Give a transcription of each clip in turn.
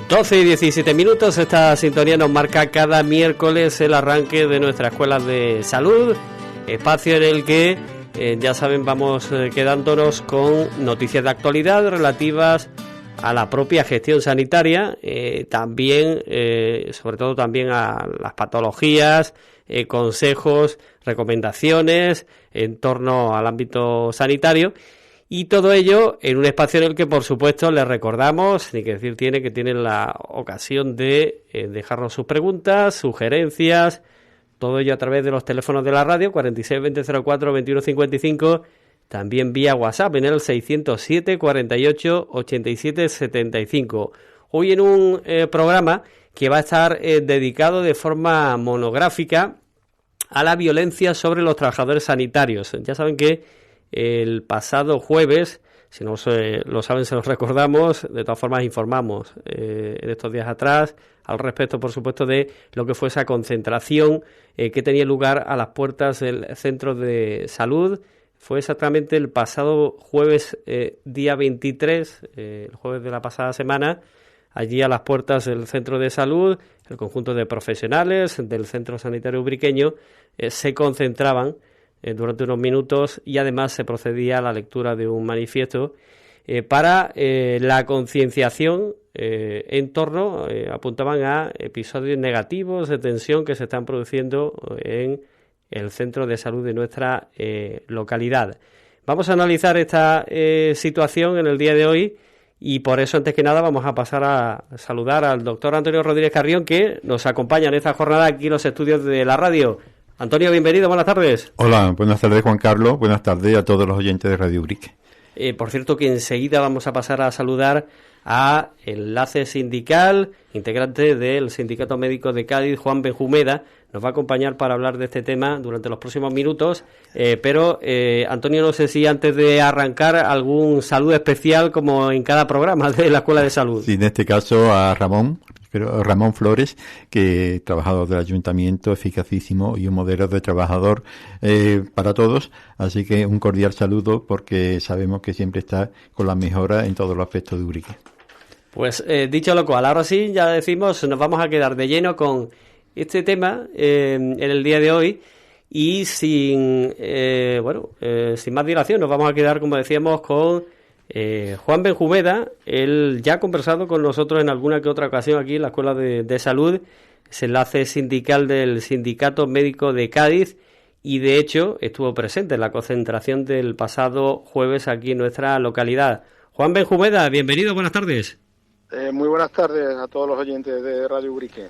12 y 17 minutos, esta sintonía nos marca cada miércoles el arranque de nuestra escuela de salud, espacio en el que, ya saben, vamos quedándonos con noticias de actualidad relativas a la propia gestión sanitaria, también, sobre todo también a las patologías, consejos, recomendaciones en torno al ámbito sanitario. Y todo ello en un espacio en el que, por supuesto, les recordamos, ni que decir tiene, que tienen la ocasión de dejarnos sus preguntas, sugerencias, todo ello a través de los teléfonos de la radio, 46 20 04 21 55, también vía WhatsApp en el 607 48 87 75. Hoy en un programa que va a estar dedicado de forma monográfica a la violencia sobre los trabajadores sanitarios. Ya saben que el pasado jueves, si no lo saben, se los recordamos, de todas formas informamos en estos días atrás al respecto, por supuesto, de lo que fue esa concentración que tenía lugar a las puertas del centro de salud. Fue exactamente el pasado jueves, día 23, el jueves de la pasada semana, allí a las puertas del centro de salud, el conjunto de profesionales del centro sanitario ubriqueño se concentraban durante unos minutos y además se procedía a la lectura de un manifiesto para la concienciación en torno, apuntaban a episodios negativos de tensión que se están produciendo en el centro de salud de nuestra localidad. Vamos a analizar esta situación en el día de hoy y por eso, antes que nada, vamos a pasar a saludar al doctor Antonio Rodríguez Carrión, que nos acompaña en esta jornada aquí en los estudios de la radio. Antonio, bienvenido, buenas tardes. Hola, buenas tardes, Juan Carlos, buenas tardes a todos los oyentes de Radio Ubrique. Por cierto, que enseguida vamos a pasar a saludar a Enlace Sindical, integrante del Sindicato Médico de Cádiz, Juan Benjumeda. Nos va a acompañar para hablar de este tema durante los próximos minutos, pero Antonio, no sé si antes de arrancar algún saludo especial como en cada programa de la Escuela de Salud. Sí, en este caso a Ramón Flores, que trabajador del ayuntamiento, eficacísimo y un modelo de trabajador para todos, así que un cordial saludo porque sabemos que siempre está con la mejora en todos los aspectos de Ubrique. Pues dicho lo cual, ahora sí, ya decimos, nos vamos a quedar de lleno con este tema en el día de hoy y sin más dilación nos vamos a quedar, como decíamos, con Juan Benjumeda. Él ya ha conversado con nosotros en alguna que otra ocasión aquí en la Escuela de Salud, es enlace sindical del Sindicato Médico de Cádiz y de hecho estuvo presente en la concentración del pasado jueves aquí en nuestra localidad. Juan Benjumeda, bienvenido, buenas tardes. Muy buenas tardes a todos los oyentes de Radio Ubrique.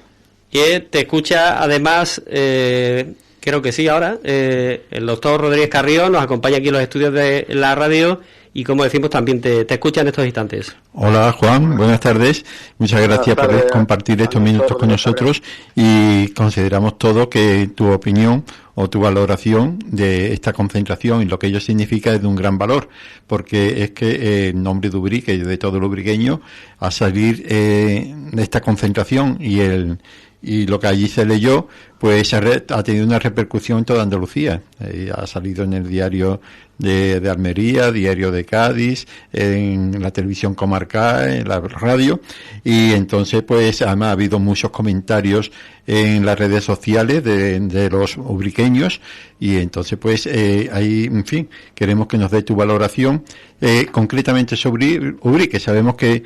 Que te escucha además, creo que sí ahora, el doctor Rodríguez Carrión nos acompaña aquí en los estudios de la radio y, como decimos, también te escucha en estos instantes. Hola, Juan, buenas tardes. Muchas gracias por compartir estos minutos con nosotros y consideramos todo que tu opinión o tu valoración de esta concentración y lo que ello significa es de un gran valor, porque es que el nombre de Ubrique y de todo el ubriqueño, a salir de esta concentración y lo que allí se leyó, pues ha tenido una repercusión en toda Andalucía. Ha salido en el diario de Almería, diario de Cádiz, en la televisión comarcal, en la radio, y entonces pues además ha habido muchos comentarios en las redes sociales de los ubriqueños, y entonces pues ahí, en fin, queremos que nos dé tu valoración concretamente sobre Ubrique. Sabemos que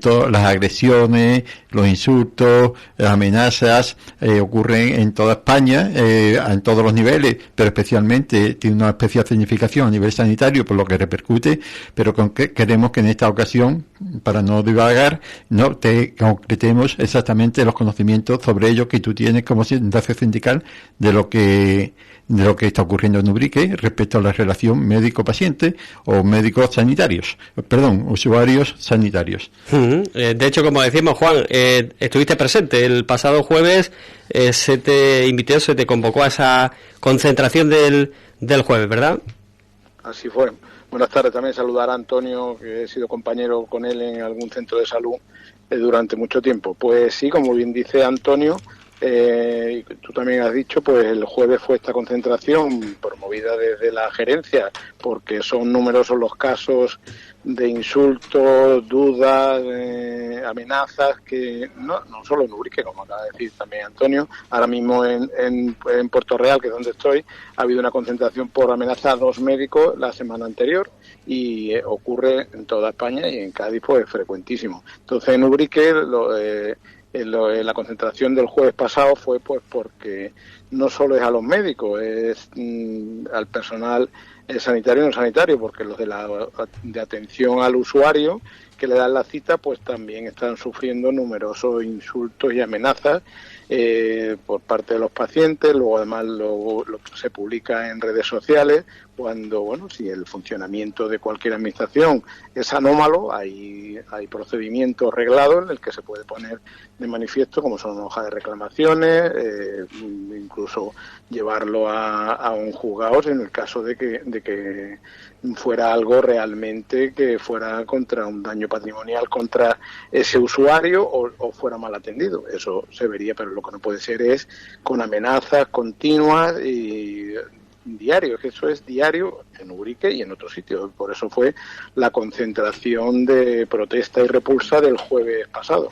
todas las agresiones, los insultos, las amenazas ocurren en toda España, en todos los niveles, pero especialmente tiene una especial significación a nivel sanitario por lo que repercute, pero queremos que en esta ocasión, para no divagar, no te concretemos exactamente los conocimientos sobre ello que tú tienes como enlace sindical de lo que está ocurriendo en Ubrique respecto a la relación médico-paciente o usuarios sanitarios. De hecho, como decimos, Juan, estuviste presente el pasado jueves, se te convocó a esa concentración del jueves, ¿verdad? Así fue. Buenas tardes, también saludar a Antonio, que he sido compañero con él en algún centro de salud durante mucho tiempo. Pues sí, como bien dice Antonio, tú también has dicho, pues el jueves fue esta concentración promovida desde la gerencia, porque son numerosos los casos de insultos, dudas, amenazas, que no solo en Ubrique, como acaba de decir también Antonio, ahora mismo en Puerto Real, que es donde estoy, ha habido una concentración por amenaza a 2 médicos la semana anterior, y ocurre en toda España, y en Cádiz pues es frecuentísimo. Entonces en Ubrique la concentración del jueves pasado fue pues porque no solo es a los médicos, es al personal sanitario y no sanitario, porque los de atención al usuario que le dan la cita pues también están sufriendo numerosos insultos y amenazas por parte de los pacientes. Luego además lo se publica en redes sociales cuando, bueno, si el funcionamiento de cualquier administración es anómalo, hay procedimientos reglados en el que se puede poner de manifiesto, como son hojas de reclamaciones, incluso llevarlo a un juzgado en el caso de que fuera algo realmente que fuera contra un daño patrimonial contra ese usuario o fuera mal atendido. Eso se vería, pero lo que no puede ser es con amenazas continuas y diario, que eso es diario en Ubrique y en otros sitios. Por eso fue la concentración de protesta y repulsa del jueves pasado.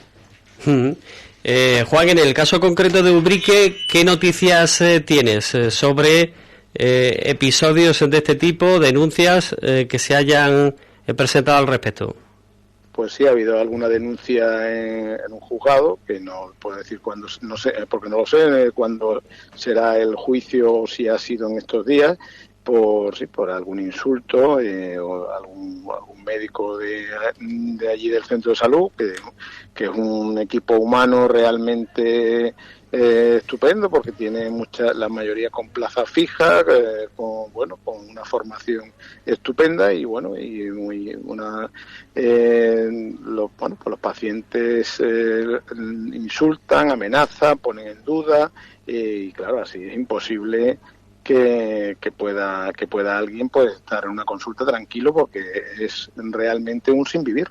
Juan, en el caso concreto de Ubrique, ¿qué noticias tienes sobre episodios de este tipo, denuncias que se hayan presentado al respecto? Pues sí, ha habido alguna denuncia en un juzgado, que no puedo decir cuándo, no sé, porque no lo sé, cuándo será el juicio o si ha sido en estos días, por algún insulto o algún médico de allí del centro de salud, que es un equipo humano realmente estupendo, porque tiene la mayoría con plaza fija, con una formación estupenda y los pacientes insultan, amenazan, ponen en duda y claro, así es imposible que pueda alguien pues estar en una consulta tranquilo, porque es realmente un sin vivir.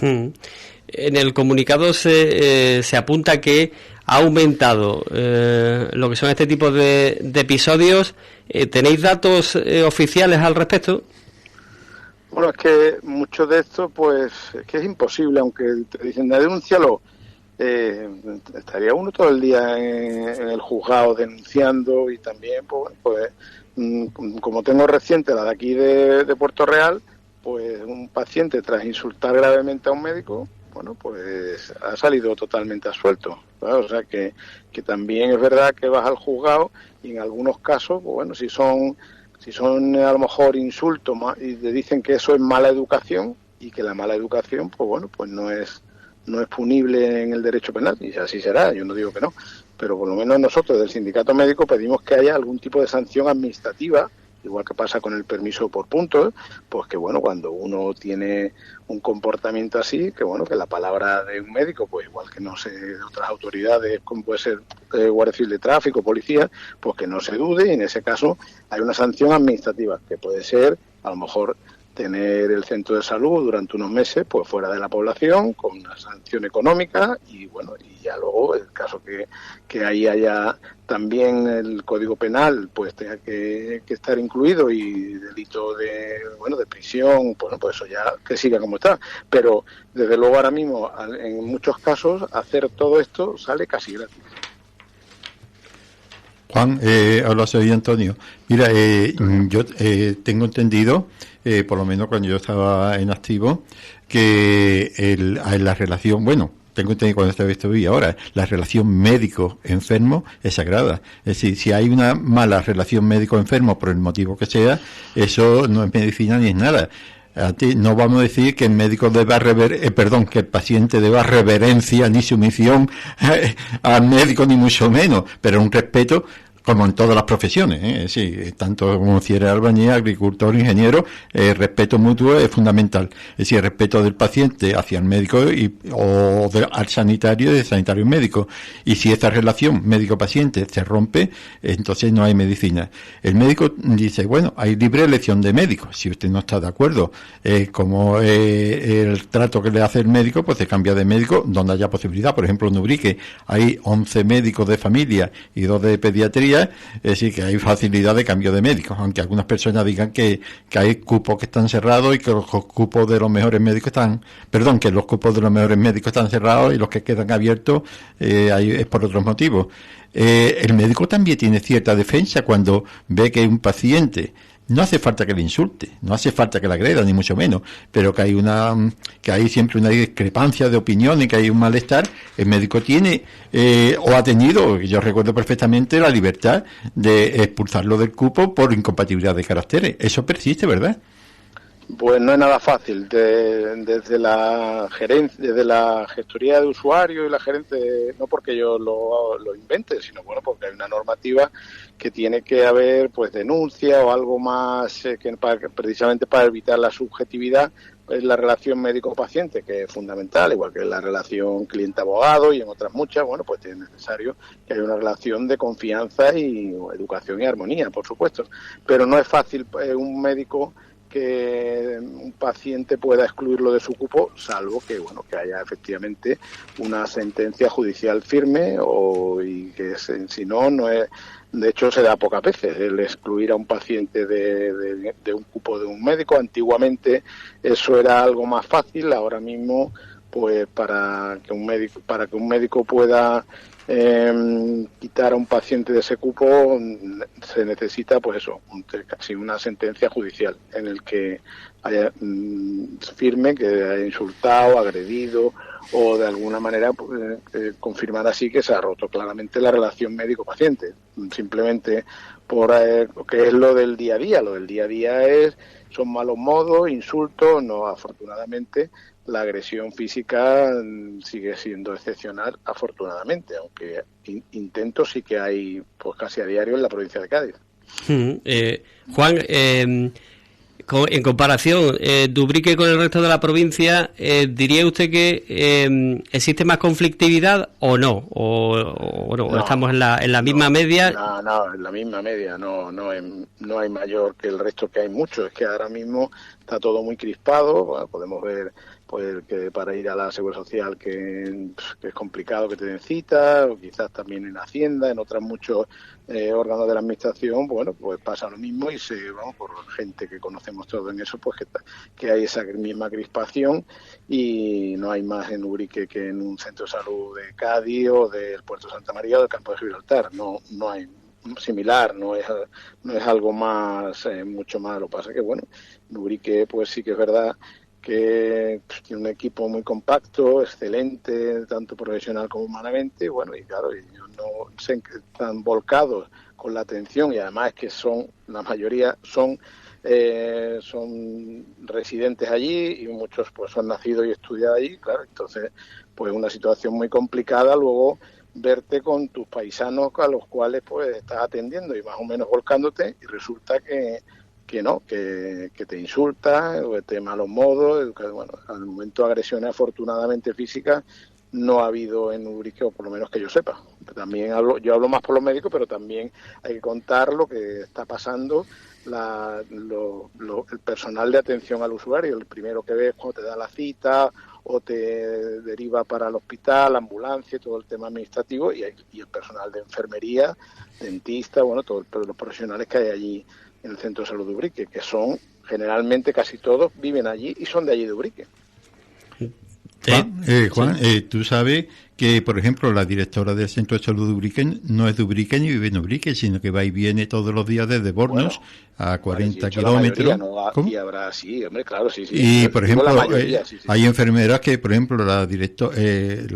En el comunicado se apunta que ha aumentado lo que son este tipo de episodios. ¿Tenéis datos oficiales al respecto? Bueno, es que muchos de estos, pues, es que es imposible, aunque te dicen denúncialo, estaría uno todo el día en el juzgado denunciando. Y también, pues como tengo reciente la de aquí de Puerto Real, pues un paciente tras insultar gravemente a un médico, bueno, pues ha salido totalmente absuelto, ¿verdad? O sea que también es verdad que vas al juzgado y en algunos casos, pues bueno, si son a lo mejor insultos y te dicen que eso es mala educación, y que la mala educación, pues bueno, pues no es punible en el derecho penal, y así será, yo no digo que no, pero por lo menos nosotros del sindicato médico pedimos que haya algún tipo de sanción administrativa, igual que pasa con el permiso por puntos, pues que bueno, cuando uno tiene un comportamiento así, que bueno, que la palabra de un médico, pues igual que no sé, de otras autoridades, como puede ser Guardia Civil de Tráfico, policía, pues que no se dude, y en ese caso hay una sanción administrativa, que puede ser, a lo mejor, tener el centro de salud durante unos meses pues fuera de la población con una sanción económica, y bueno, y ya luego el caso que ahí haya también el Código Penal pues tenga que estar incluido, y delito de prisión, pues eso ya que siga como está, pero desde luego ahora mismo en muchos casos hacer todo esto sale casi gratis. Juan, habla, soy Antonio. Mira, yo tengo entendido, por lo menos cuando yo estaba en activo, que la relación, tengo entendido cuando estaba esto ahora, la relación médico-enfermo es sagrada. Es decir, si hay una mala relación médico-enfermo por el motivo que sea, eso no es medicina ni es nada. A ti no vamos a decir que el médico deba que el paciente deba reverencia ni sumisión al médico, ni mucho menos, pero un respeto como en todas las profesiones, sí, tanto como si eres albañil, agricultor, ingeniero, respeto mutuo es fundamental. Es decir, el respeto del paciente hacia el médico al sanitario y del sanitario médico. Y si esta relación médico-paciente se rompe, entonces no hay medicina. El médico dice, bueno, hay libre elección de médicos. Si usted no está de acuerdo como el trato que le hace el médico, pues se cambia de médico donde haya posibilidad. Por ejemplo, en Ubrique hay 11 médicos de familia y 2 de pediatría, es decir, que hay facilidad de cambio de médicos, aunque algunas personas digan que hay cupos que están cerrados y que los cupos de los mejores médicos que los cupos de los mejores médicos están cerrados y los que quedan abiertos es por otros motivos. El médico también tiene cierta defensa cuando ve que un paciente, no hace falta que le insulte, no hace falta que le agreda, ni mucho menos, pero que hay siempre una discrepancia de opinión y que hay un malestar. El médico tiene, o ha tenido, yo recuerdo perfectamente, la libertad de expulsarlo del cupo por incompatibilidad de caracteres. Eso persiste, ¿verdad? Pues no es nada fácil. Desde la gestoría de usuario y la gerente, no porque yo lo invente, sino bueno, porque hay una normativa que tiene que haber pues denuncia o algo más precisamente para evitar la subjetividad. Es la relación médico-paciente, que es fundamental, igual que la relación cliente-abogado y en otras muchas, bueno, pues es necesario que haya una relación de confianza y educación y armonía, por supuesto. Pero no es fácil un médico que un paciente pueda excluirlo de su cupo, salvo que que haya efectivamente una sentencia judicial firme y que si no es. De hecho, se da pocas veces el excluir a un paciente de un cupo de un médico. Antiguamente eso era algo más fácil. Ahora mismo, pues para que un médico pueda quitar a un paciente de ese cupo se necesita casi una sentencia judicial en el que haya firme que haya insultado, agredido o de alguna manera confirmar así que se ha roto claramente la relación médico-paciente, simplemente por que es lo del día a día. Lo del día a día son malos modos, insultos. No, afortunadamente la agresión física sigue siendo excepcional, afortunadamente, aunque intentos sí que hay pues casi a diario en la provincia de Cádiz. Juan, en comparación de Ubrique con el resto de la provincia, ¿diría usted que existe más conflictividad o no? ¿O estamos en la misma media? No, en la misma media. No hay mayor que el resto, que hay mucho. Es que ahora mismo está todo muy crispado. Bueno, podemos ver pues que para ir a la Seguridad Social que es complicado que te den cita, o quizás también en Hacienda, en otros muchos órganos de la administración, bueno, pues pasa lo mismo y por gente que conocemos todos en eso, pues que hay esa misma crispación y no hay más en Ubrique que en un centro de salud de Cádiz o del Puerto de Santa María o del Campo de Gibraltar. No hay similar, no es algo más, mucho más. Lo que pasa es que, bueno, en Ubrique pues sí que es verdad que tiene un equipo muy compacto, excelente, tanto profesional como humanamente, bueno, y claro, ellos no se están volcados con la atención y además es que la mayoría son residentes allí y muchos pues son nacidos y estudiados allí, claro, entonces pues una situación muy complicada luego verte con tus paisanos a los cuales pues estás atendiendo y más o menos volcándote y resulta que te insulta, o te malos modos. Bueno, al momento de agresiones afortunadamente físicas no ha habido en Ubrique, o por lo menos que yo sepa. También yo hablo más por los médicos, pero también hay que contar lo que está pasando el personal de atención al usuario. El primero que ves cuando te da la cita o te deriva para el hospital, ambulancia, todo el tema administrativo y el personal de enfermería, dentista, bueno, todos los profesionales que hay allí en el Centro de Salud de Ubrique, que son generalmente casi todos viven allí y son de allí de Ubrique. Juan, tú sabes que, por ejemplo, la directora del Centro de Salud de Ubrique no es de Ubrique ni vive en Ubrique, sino que va y viene todos los días desde Bornos a 40 kilómetros. Y habrá, sí, hombre, claro, sí. Y, por ejemplo, hay enfermeras que, por ejemplo, la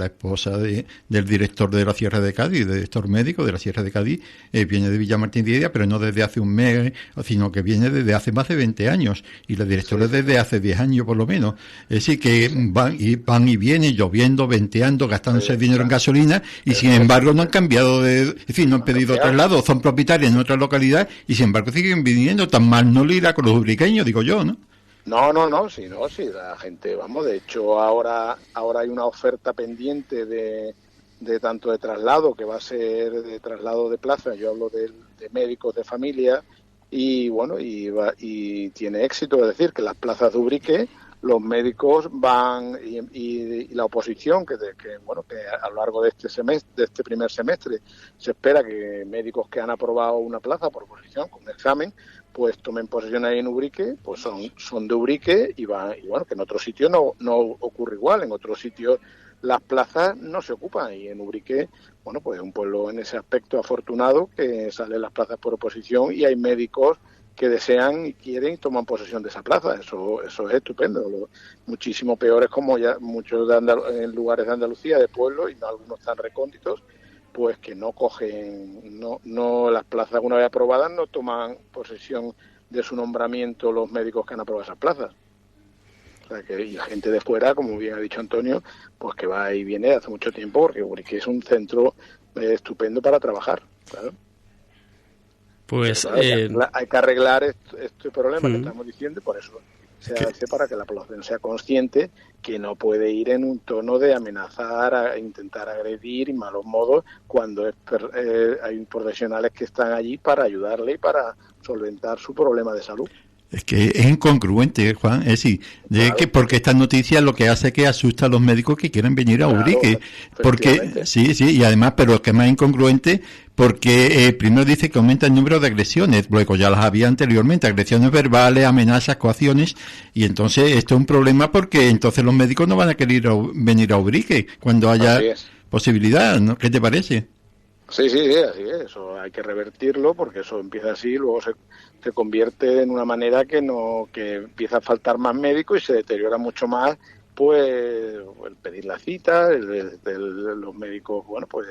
esposa del director de la Sierra de Cádiz, del director médico de la Sierra de Cádiz, viene de Villamartín de Heredia, pero no desde hace un mes, sino que viene desde hace más de 20 años, y la directora desde hace 10 años por lo menos. Es decir, que van y vienen lloviendo, venteando, gastando gastándose dinero en gasolina y sin embargo no han cambiado es decir, no han pedido traslado, son propietarios en otra localidad y sin embargo siguen viniendo. Tan mal no le irá con los ubriqueños, digo yo, ¿no? No, sí, la gente, vamos, de hecho ahora hay una oferta pendiente de tanto de traslado, que va a ser de traslado de plaza, yo hablo de médicos de familia, y bueno, y tiene éxito, es decir, que las plazas de Ubrique, los médicos van y la oposición, que a lo largo de este primer semestre se espera que médicos que han aprobado una plaza por oposición con examen, pues tomen posesión ahí en Ubrique, pues son de Ubrique y bueno, que en otros sitios no ocurre igual, en otros sitios las plazas no se ocupan y en Ubrique, bueno, pues es un pueblo en ese aspecto afortunado que salen las plazas por oposición y hay médicos que desean y quieren y toman posesión de esa plaza. Eso es estupendo. Muchísimo peor es como ya muchos en lugares de Andalucía, de pueblos, y no algunos tan recónditos, pues que no cogen, no las plazas una vez aprobadas no toman posesión de su nombramiento los médicos que han aprobado esas plazas. O sea que y la gente de fuera, como bien ha dicho Antonio, pues que va y viene hace mucho tiempo, porque es un centro estupendo para trabajar, claro. Pues hay que arreglar este problema que estamos diciendo, y por eso se hace para que la población sea consciente que no puede ir en un tono de amenazar, a intentar agredir y malos modos cuando hay profesionales que están allí para ayudarle y para solventar su problema de salud. Es que es incongruente, Juan, es decir, claro, porque esta noticia lo que hace es que asusta a los médicos que quieren venir a Ubrique, porque sí, y además, pero lo que es más incongruente, porque primero dice que aumenta el número de agresiones, luego ya las había anteriormente, agresiones verbales, amenazas, coacciones, y entonces esto es un problema porque entonces los médicos no van a querer venir a Ubrique cuando haya posibilidad, ¿no? ¿Qué te parece? Sí, así es, eso hay que revertirlo porque eso empieza así, luego se convierte en una manera que empieza a faltar más médicos y se deteriora mucho más, pues el pedir la cita, los médicos, bueno, pues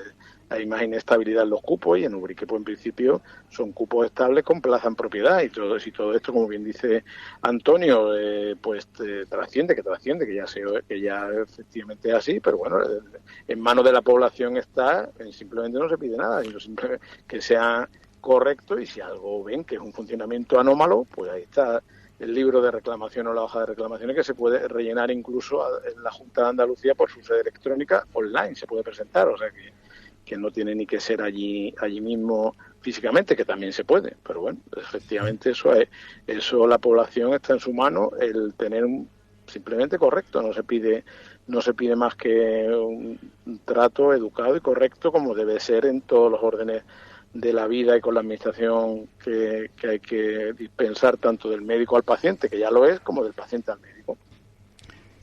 hay más inestabilidad en los cupos y en Ubrique, pues en principio son cupos estables con plaza en propiedad y todo esto, como bien dice Antonio, pues trasciende, que ya efectivamente es así, pero bueno, en manos de la población está, simplemente no se pide nada, sino simplemente que sea correcto y si algo ven que es un funcionamiento anómalo, pues ahí está el libro de reclamación o la hoja de reclamaciones que se puede rellenar incluso en la Junta de Andalucía por su sede electrónica online, se puede presentar, o sea que no tiene ni que ser allí mismo físicamente, que también se puede, pero bueno, efectivamente eso la población está en su mano, el tener simplemente correcto, no se pide más que un trato educado y correcto como debe ser en todos los órdenes de la vida y con la administración que hay que dispensar tanto del médico al paciente, que ya lo es, como del paciente al médico.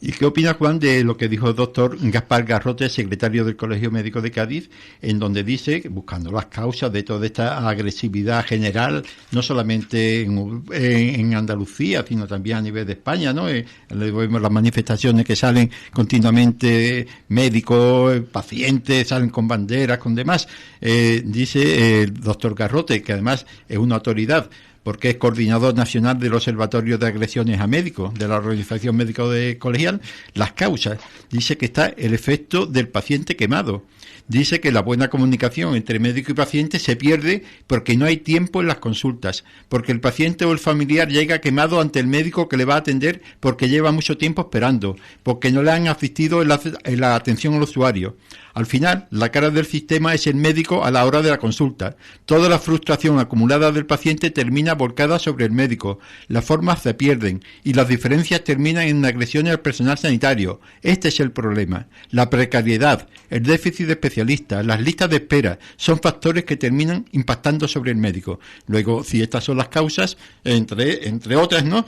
¿Y qué opina, Juan, de lo que dijo el doctor Gaspar Garrote, secretario del Colegio Médico de Cádiz, en donde dice, buscando las causas de toda esta agresividad general, no solamente en Andalucía, sino también a nivel de España, ¿no? Vemos las manifestaciones que salen continuamente, médicos, pacientes, salen con banderas, con demás. Dice el doctor Garrote, que además es una autoridad, porque es coordinador nacional del Observatorio de Agresiones a Médicos, de la Organización Médico Colegial, las causas. Dice que está el efecto del paciente quemado. Dice que la buena comunicación entre médico y paciente se pierde porque no hay tiempo en las consultas, porque el paciente o el familiar llega quemado ante el médico que le va a atender porque lleva mucho tiempo esperando, porque no le han asistido en la atención al usuario. Al final, la cara del sistema es el médico a la hora de la consulta. Toda la frustración acumulada del paciente termina volcada sobre el médico. Las formas se pierden y las diferencias terminan en agresiones al personal sanitario. Este es el problema. La precariedad, el déficit de especialistas, las listas de espera son factores que terminan impactando sobre el médico. Luego, si estas son las causas, entre otras, ¿no?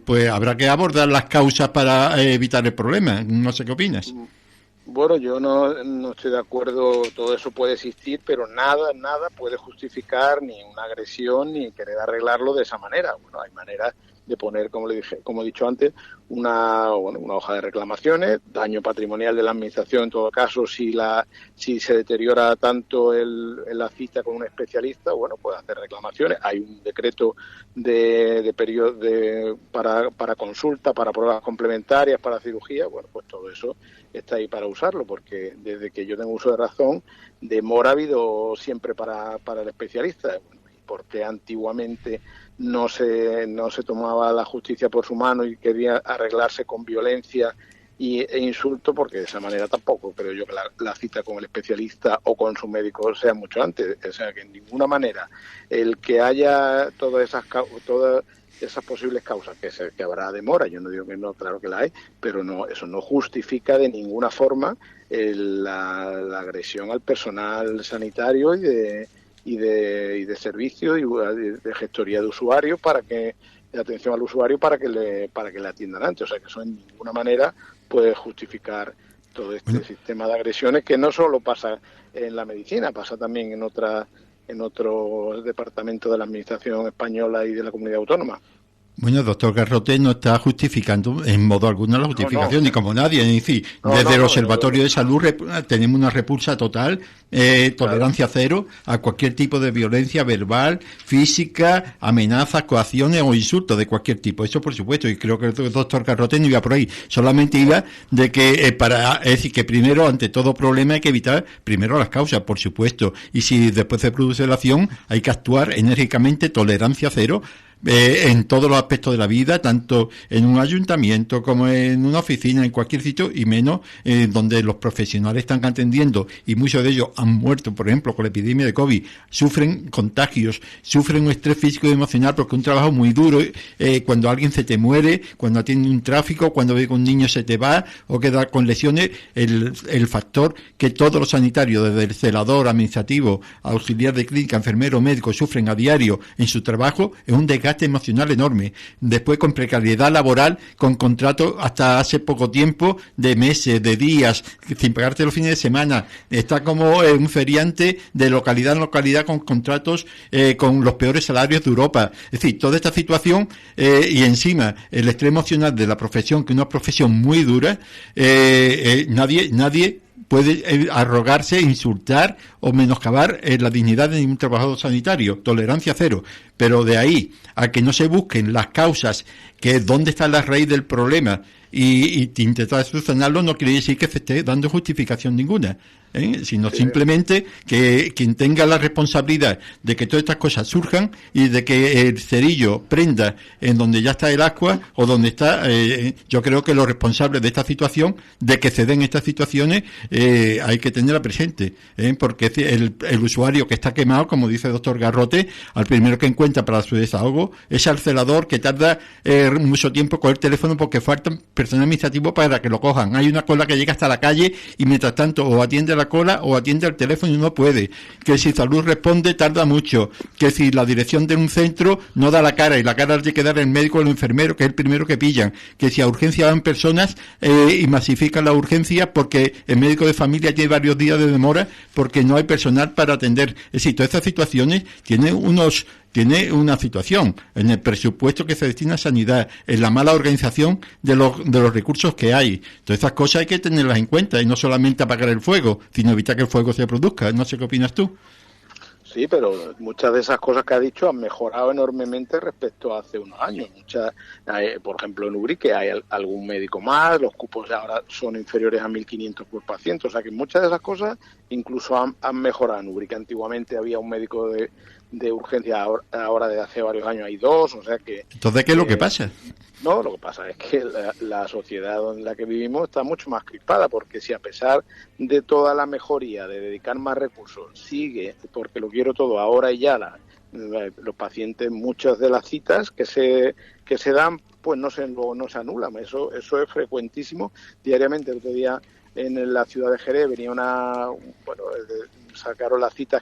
Pues habrá que abordar las causas para evitar el problema. No sé qué opinas. Bueno, yo no estoy de acuerdo, todo eso puede existir, pero nada puede justificar ni una agresión ni querer arreglarlo de esa manera. Bueno, hay maneras de poner, como he dicho antes, una hoja de reclamaciones, daño patrimonial de la administración en todo caso, si se deteriora tanto la cita con un especialista, bueno, puede hacer reclamaciones. Hay un decreto de periodo para consulta, para pruebas complementarias, para cirugía. Bueno, pues todo eso está ahí para usarlo, porque desde que yo tengo uso de razón, demora ha habido siempre para el especialista. Bueno, porque antiguamente no se tomaba la justicia por su mano y quería arreglarse con violencia e insulto, porque de esa manera tampoco creo yo que la cita con el especialista o con su médico sea mucho antes. O sea, que en ninguna manera el que haya todas esas posibles causas, que habrá demora, yo no digo que no, claro que la hay, pero no, eso no justifica de ninguna forma la agresión al personal sanitario y de servicio y de gestoría de usuarios, de atención al usuario para que le atiendan antes. O sea, que eso en ninguna manera puede justificar todo este sistema de agresiones, que no solo pasa en la medicina, pasa también en otros departamentos de la administración española y de la comunidad autónoma. Bueno, doctor Garrote no está justificando en modo alguno la justificación, ni como nadie. Es decir, desde el Observatorio de Salud tenemos una repulsa total, tolerancia cero a cualquier tipo de violencia verbal, física, amenazas, coacciones o insultos de cualquier tipo. Eso por supuesto, y creo que el doctor Garrote no iba por ahí. Solamente iba de que es decir, que primero, ante todo problema, hay que evitar primero las causas, por supuesto. Y si después se produce la acción, hay que actuar enérgicamente, tolerancia cero, en todos los aspectos de la vida, tanto en un ayuntamiento como en una oficina, en cualquier sitio, y menos donde los profesionales están atendiendo, y muchos de ellos han muerto, por ejemplo, con la epidemia de COVID, sufren contagios, sufren un estrés físico y emocional, porque es un trabajo muy duro, cuando alguien se te muere, cuando atiende un tráfico, cuando ve que un niño se te va, o queda con lesiones, el factor que todos los sanitarios, desde el celador, administrativo, auxiliar de clínica, enfermero, médico, sufren a diario en su trabajo, es un desgaste emocional enorme. Después, con precariedad laboral, con contratos hasta hace poco tiempo de meses, de días, sin pagarte los fines de semana. Está como un feriante de localidad en localidad, con contratos con los peores salarios de Europa. Es decir, toda esta situación y encima el estrés emocional de la profesión, que es una profesión muy dura, nadie puede arrogarse, insultar o menoscabar la dignidad de ningún trabajador sanitario. Tolerancia cero. Pero de ahí a que no se busquen las causas, que es dónde está la raíz del problema, y intentar solucionarlo, no quiere decir que se esté dando justificación ninguna, sino simplemente que quien tenga la responsabilidad de que todas estas cosas surjan y de que el cerillo prenda en donde ya está el agua o donde está, yo creo que los responsables de esta situación, de que se den estas situaciones, hay que tenerla presente, porque el usuario que está quemado, como dice el doctor Garrote, al primero que encuentra para su desahogo es al celador, que tarda mucho tiempo con el teléfono porque falta personal administrativo para que lo cojan. Hay una cola que llega hasta la calle y mientras tanto o atiende a la cola o atiende al teléfono y no puede. Que si salud responde tarda mucho. Que si la dirección de un centro no da la cara y la cara hay que dar el médico o el enfermero, que es el primero que pillan. Que si a urgencia van personas y masifican la urgencia porque el médico de familia tiene varios días de demora porque no hay personal para atender. Es decir, todas estas situaciones tiene una situación en el presupuesto que se destina a sanidad, en la mala organización de los recursos que hay. Todas estas cosas hay que tenerlas en cuenta y no solamente apagar el fuego, sino evitar que el fuego se produzca. No sé qué opinas tú. Sí, pero muchas de esas cosas que ha dicho han mejorado enormemente respecto a hace unos años. Por ejemplo, en UBRI, que hay algún médico más, los cupos ahora son inferiores a 1.500 por paciente. O sea que muchas de esas cosas incluso han mejorado en UBRI, que antiguamente había un médico de urgencia, ahora desde hace varios años hay dos, o sea que... Entonces, ¿qué es lo que pasa? No, lo que pasa es que la sociedad en la que vivimos está mucho más crispada, porque si a pesar de toda la mejoría, de dedicar más recursos, sigue, porque lo quiero todo ahora y ya, los pacientes, muchas de las citas que se dan, pues no se anulan. Eso es frecuentísimo. Diariamente, el otro día en la ciudad de Jerez venía sacaron las citas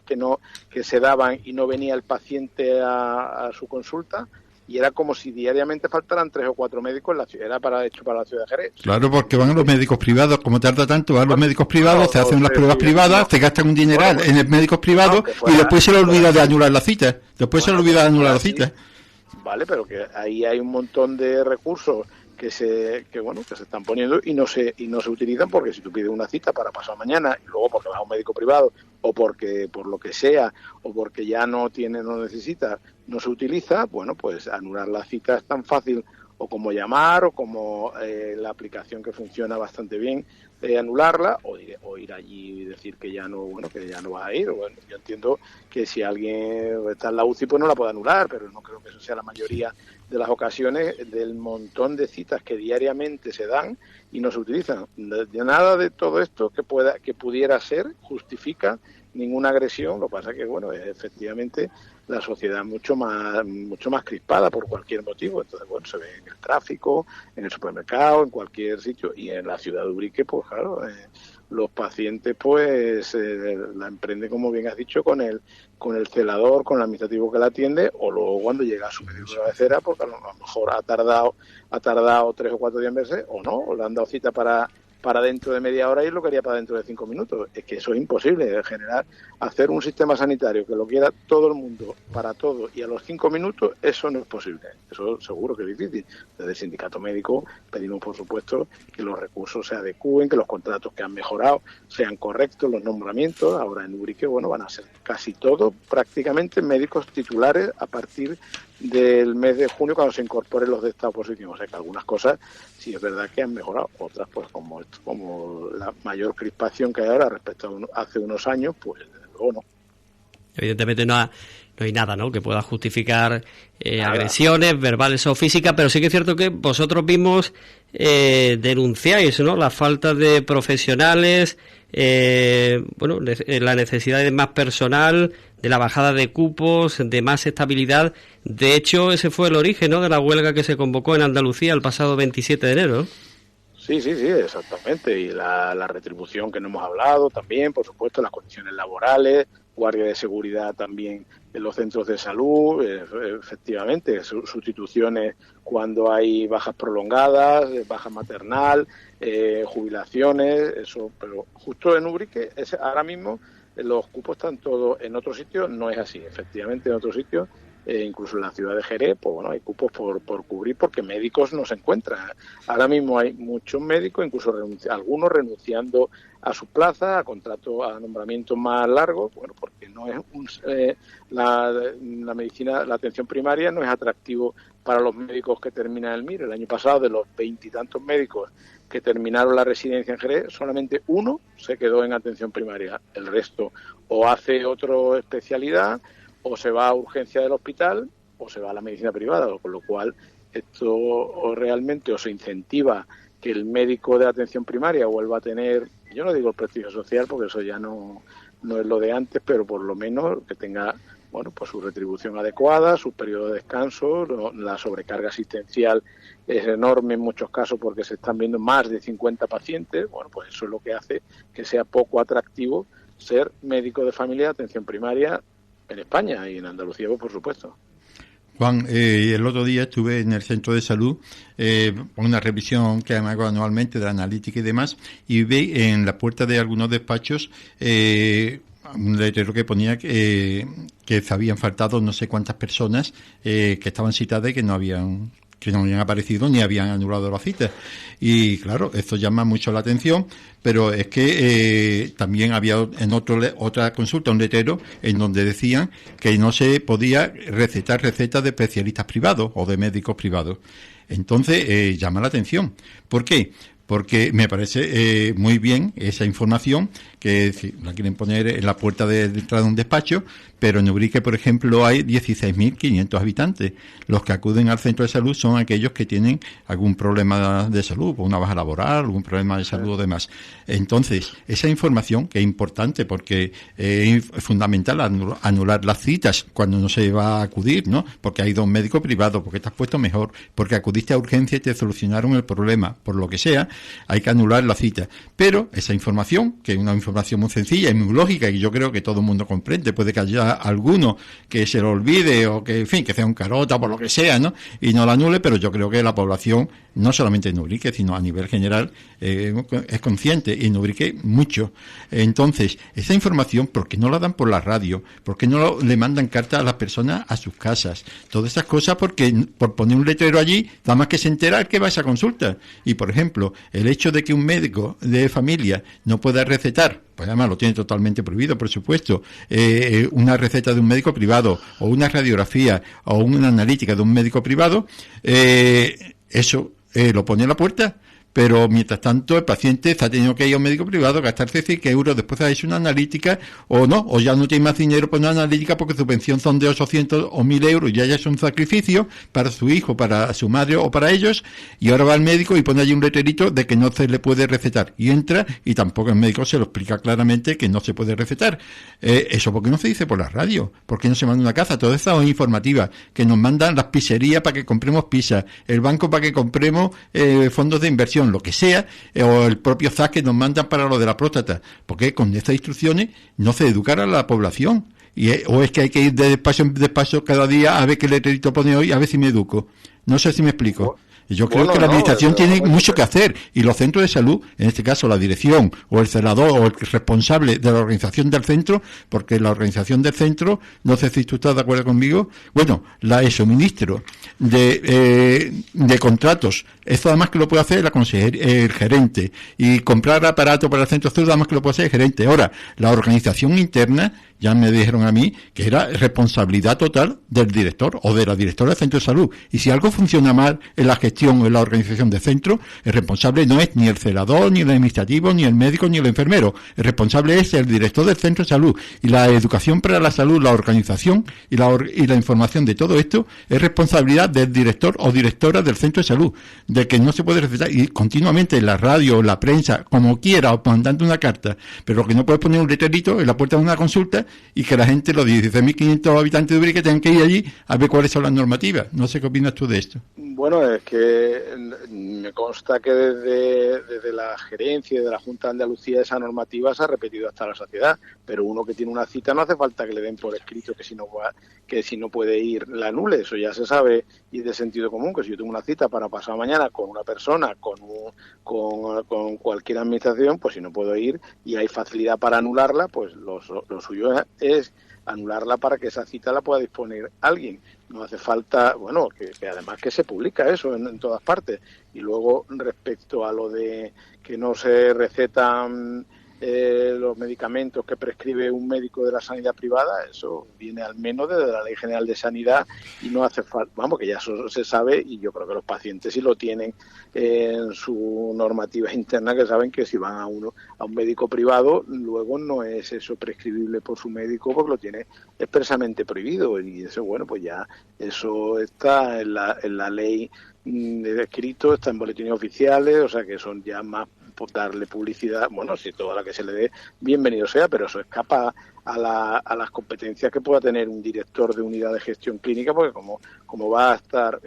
que se daban y no venía el paciente a su consulta, y era como si diariamente faltaran 3 o 4 médicos en la ciudad. Era hecho para la ciudad de Jerez. Claro, porque van a los médicos privados, como tarda tanto, van a los médicos privados, se hacen las pruebas privadas, se gastan un dineral en el médicos privados y después se le olvida de anular la cita. ¿vale? Pero que ahí hay un montón de recursos que se están poniendo y no se utilizan, porque si tú pides una cita para pasado mañana y luego porque vas a un médico privado o porque por lo que sea o porque ya no necesitas, no se utiliza, bueno, pues anular la cita es tan fácil o como llamar o como la aplicación que funciona bastante bien, anularla o ir allí y decir que ya no vas a ir. Bueno, yo entiendo que si alguien está en la UCI pues no la puede anular, pero no creo que eso sea la mayoría de las ocasiones del montón de citas que diariamente se dan y no se utilizan. Nada de todo esto que pudiera ser justifica ninguna agresión. Lo que pasa es que, bueno, efectivamente la sociedad mucho más crispada por cualquier motivo. Entonces, bueno, se ve en el tráfico, en el supermercado, en cualquier sitio. Y en la ciudad de Ubrique, pues claro, los pacientes pues la emprenden, como bien has dicho, con el celador, con el administrativo que la atiende, o luego cuando llega a su médico de cabecera, porque a lo mejor ha tardado 3 o 4 días en verse, o no, o le han dado cita para dentro de media hora y lo quería para dentro de 5 minutos. Es que eso es imposible, hacer un sistema sanitario que lo quiera todo el mundo, para todo, y a los 5 minutos, eso no es posible. Eso seguro que es difícil. Desde el sindicato médico pedimos, por supuesto, que los recursos se adecúen, que los contratos que han mejorado sean correctos, los nombramientos. Ahora en Ubrique, bueno, van a ser casi todos prácticamente médicos titulares a partir del mes de junio, cuando se incorporen los de estado positivo. O sea que algunas cosas sí es verdad que han mejorado, otras pues como la mayor crispación que hay ahora respecto a hace unos años, pues luego no. Evidentemente no hay nada, ¿no?, que pueda justificar agresiones verbales o físicas, pero sí que es cierto que vosotros mismos denunciáis, ¿no?, la falta de profesionales, la necesidad de más personal, de la bajada de cupos, de más estabilidad. De hecho, ese fue el origen, ¿no?, de la huelga que se convocó en Andalucía el pasado 27 de enero. Sí, exactamente. Y la retribución que no hemos hablado también, por supuesto, las condiciones laborales, guardia de seguridad también en los centros de salud, efectivamente, sustituciones cuando hay bajas prolongadas, baja maternal, jubilaciones, eso. Pero justo en Ubrique, ahora mismo los cupos están todos. En otros sitios no es así. Efectivamente, en otros sitios, incluso en la ciudad de Jerez, pues bueno, hay cupos por cubrir porque médicos no se encuentran. Ahora mismo hay muchos médicos, incluso algunos renunciando a sus plazas, a contratos, a nombramientos más largos, bueno, porque no es la medicina, la atención primaria no es atractivo para los médicos que terminan el MIR. El año pasado, de los 20 y tantos médicos que terminaron la residencia en Jerez, solamente uno se quedó en atención primaria. El resto o hace otra especialidad, o se va a urgencia del hospital, o se va a la medicina privada, con lo cual esto realmente o se incentiva que el médico de atención primaria vuelva a tener, yo no digo el prestigio social porque eso ya no es lo de antes, pero por lo menos que tenga, bueno, pues su retribución adecuada, su periodo de descanso. La sobrecarga asistencial es enorme en muchos casos porque se están viendo más de 50 pacientes. Bueno, pues eso es lo que hace que sea poco atractivo ser médico de familia de atención primaria en España y en Andalucía, pues, por supuesto. Juan, el otro día estuve en el centro de salud, una revisión que hago anualmente de la analítica y demás, y vi en la puerta de algunos despachos un letrero que ponía que se habían faltado no sé cuántas personas que estaban citadas y que no habían aparecido ni habían anulado la cita. Y claro, esto llama mucho la atención, pero es que también había en otra consulta un letrero en donde decían que no se podía recetar recetas de especialistas privados o de médicos privados. Entonces llama la atención. ¿Por qué? Porque me parece muy bien esa información que la quieren poner en la puerta de entrada de un despacho, pero en Ubrique, por ejemplo, hay 16.500 habitantes. Los que acuden al centro de salud son aquellos que tienen algún problema de salud, una baja laboral, algún problema de salud o demás. Entonces, esa información, que es importante porque es fundamental anular las citas cuando no se va a acudir, ¿no? Porque hay 2 médicos privados, porque te has puesto mejor, porque acudiste fuiste a urgencia y te solucionaron el problema, por lo que sea, hay que anular la cita. Pero esa información, que es una información muy sencilla y muy lógica, y yo creo que todo el mundo comprende, puede que haya alguno que se lo olvide o que, en fin, que sea un carota, por lo que sea, ¿no? Y no la anule, pero yo creo que la población, no solamente en Ubrique, sino a nivel general, es consciente, y en Ubrique mucho. Entonces, esa información, ¿por qué no la dan por la radio? ¿Por qué no le mandan cartas a las personas a sus casas? Todas esas cosas, porque por poner un letrero allí, nada más que se entera el que va a esa consulta. Y, por ejemplo, el hecho de que un médico de familia no pueda recetar, pues además lo tiene totalmente prohibido, por supuesto, una receta de un médico privado, o una radiografía, o una analítica de un médico privado, eso lo pone en la puerta. Pero mientras tanto el paciente está teniendo que ir a un médico privado, gastarse 100 euros, después de hacer una analítica, o no, o ya no tiene más dinero para una analítica porque su pensión son de 800 o 1000 euros, y ya es un sacrificio para su hijo, para su madre o para ellos, y ahora va al médico y pone allí un letrerito de que no se le puede recetar, y entra y tampoco el médico se lo explica claramente que no se puede recetar. Eso porque no se dice por la radio, porque no se manda una caza, toda esa informativa que nos mandan las pizzerías para que compremos pizza, el banco para que compremos fondos de inversión, lo que sea, o el propio ZAC que nos mandan para lo de la próstata, porque con estas instrucciones no se educará a la población, o es que hay que ir de despacho en despacho cada día a ver qué letrerito pone hoy, a ver si me educo. No sé si me explico. Yo creo que la administración tiene mucho que hacer, y los centros de salud, en este caso la dirección o el celador o el responsable de la organización del centro, porque la organización del centro, no sé si tú estás de acuerdo conmigo, bueno, el suministro de contratos, eso además que lo puede hacer el gerente, y comprar aparato para el centro de salud además que lo puede hacer el gerente. Ahora, la organización interna, ya me dijeron a mí que era responsabilidad total del director o de la directora del centro de salud, y si algo funciona mal en la gestión o en la organización del centro, el responsable no es ni el celador, ni el administrativo, ni el médico, ni el enfermero. El responsable es el director del centro de salud, y la educación para la salud, la organización y la información de todo esto es responsabilidad del director o directora del centro de salud, de que no se puede recetar, y continuamente en la radio, en la prensa, como quiera, o mandando una carta, pero lo que no puede poner un letrerito en la puerta de una consulta y que la gente, los 16.500 habitantes de Ubrique, tengan que ir allí a ver cuáles son las normativas. No sé qué opinas tú de esto. Bueno, es que me consta que desde la gerencia y de la Junta de Andalucía esa normativa se ha repetido hasta la saciedad, pero uno que tiene una cita no hace falta que le den por escrito que si no puede ir la anule. Eso ya se sabe y es de sentido común, que si yo tengo una cita para pasar mañana con una persona, con cualquier administración, pues si no puedo ir y hay facilidad para anularla, pues lo suyo es anularla para que esa cita la pueda disponer alguien. No hace falta, bueno, que además que se publica eso en todas partes. Y luego, respecto a lo de que no se recetan los medicamentos que prescribe un médico de la sanidad privada, eso viene al menos desde la Ley General de Sanidad y no hace falta, vamos, que ya eso se sabe, y yo creo que los pacientes sí lo tienen en su normativa interna, que saben que si van a un médico privado, luego no es eso prescribible por su médico porque lo tiene expresamente prohibido, y eso, bueno, pues ya eso está en la ley de escrito, está en boletines oficiales, o sea que son ya más por darle publicidad, bueno, si toda la que se le dé, bienvenido sea, pero eso escapa a las competencias que pueda tener un director de unidad de gestión clínica, porque como va a estar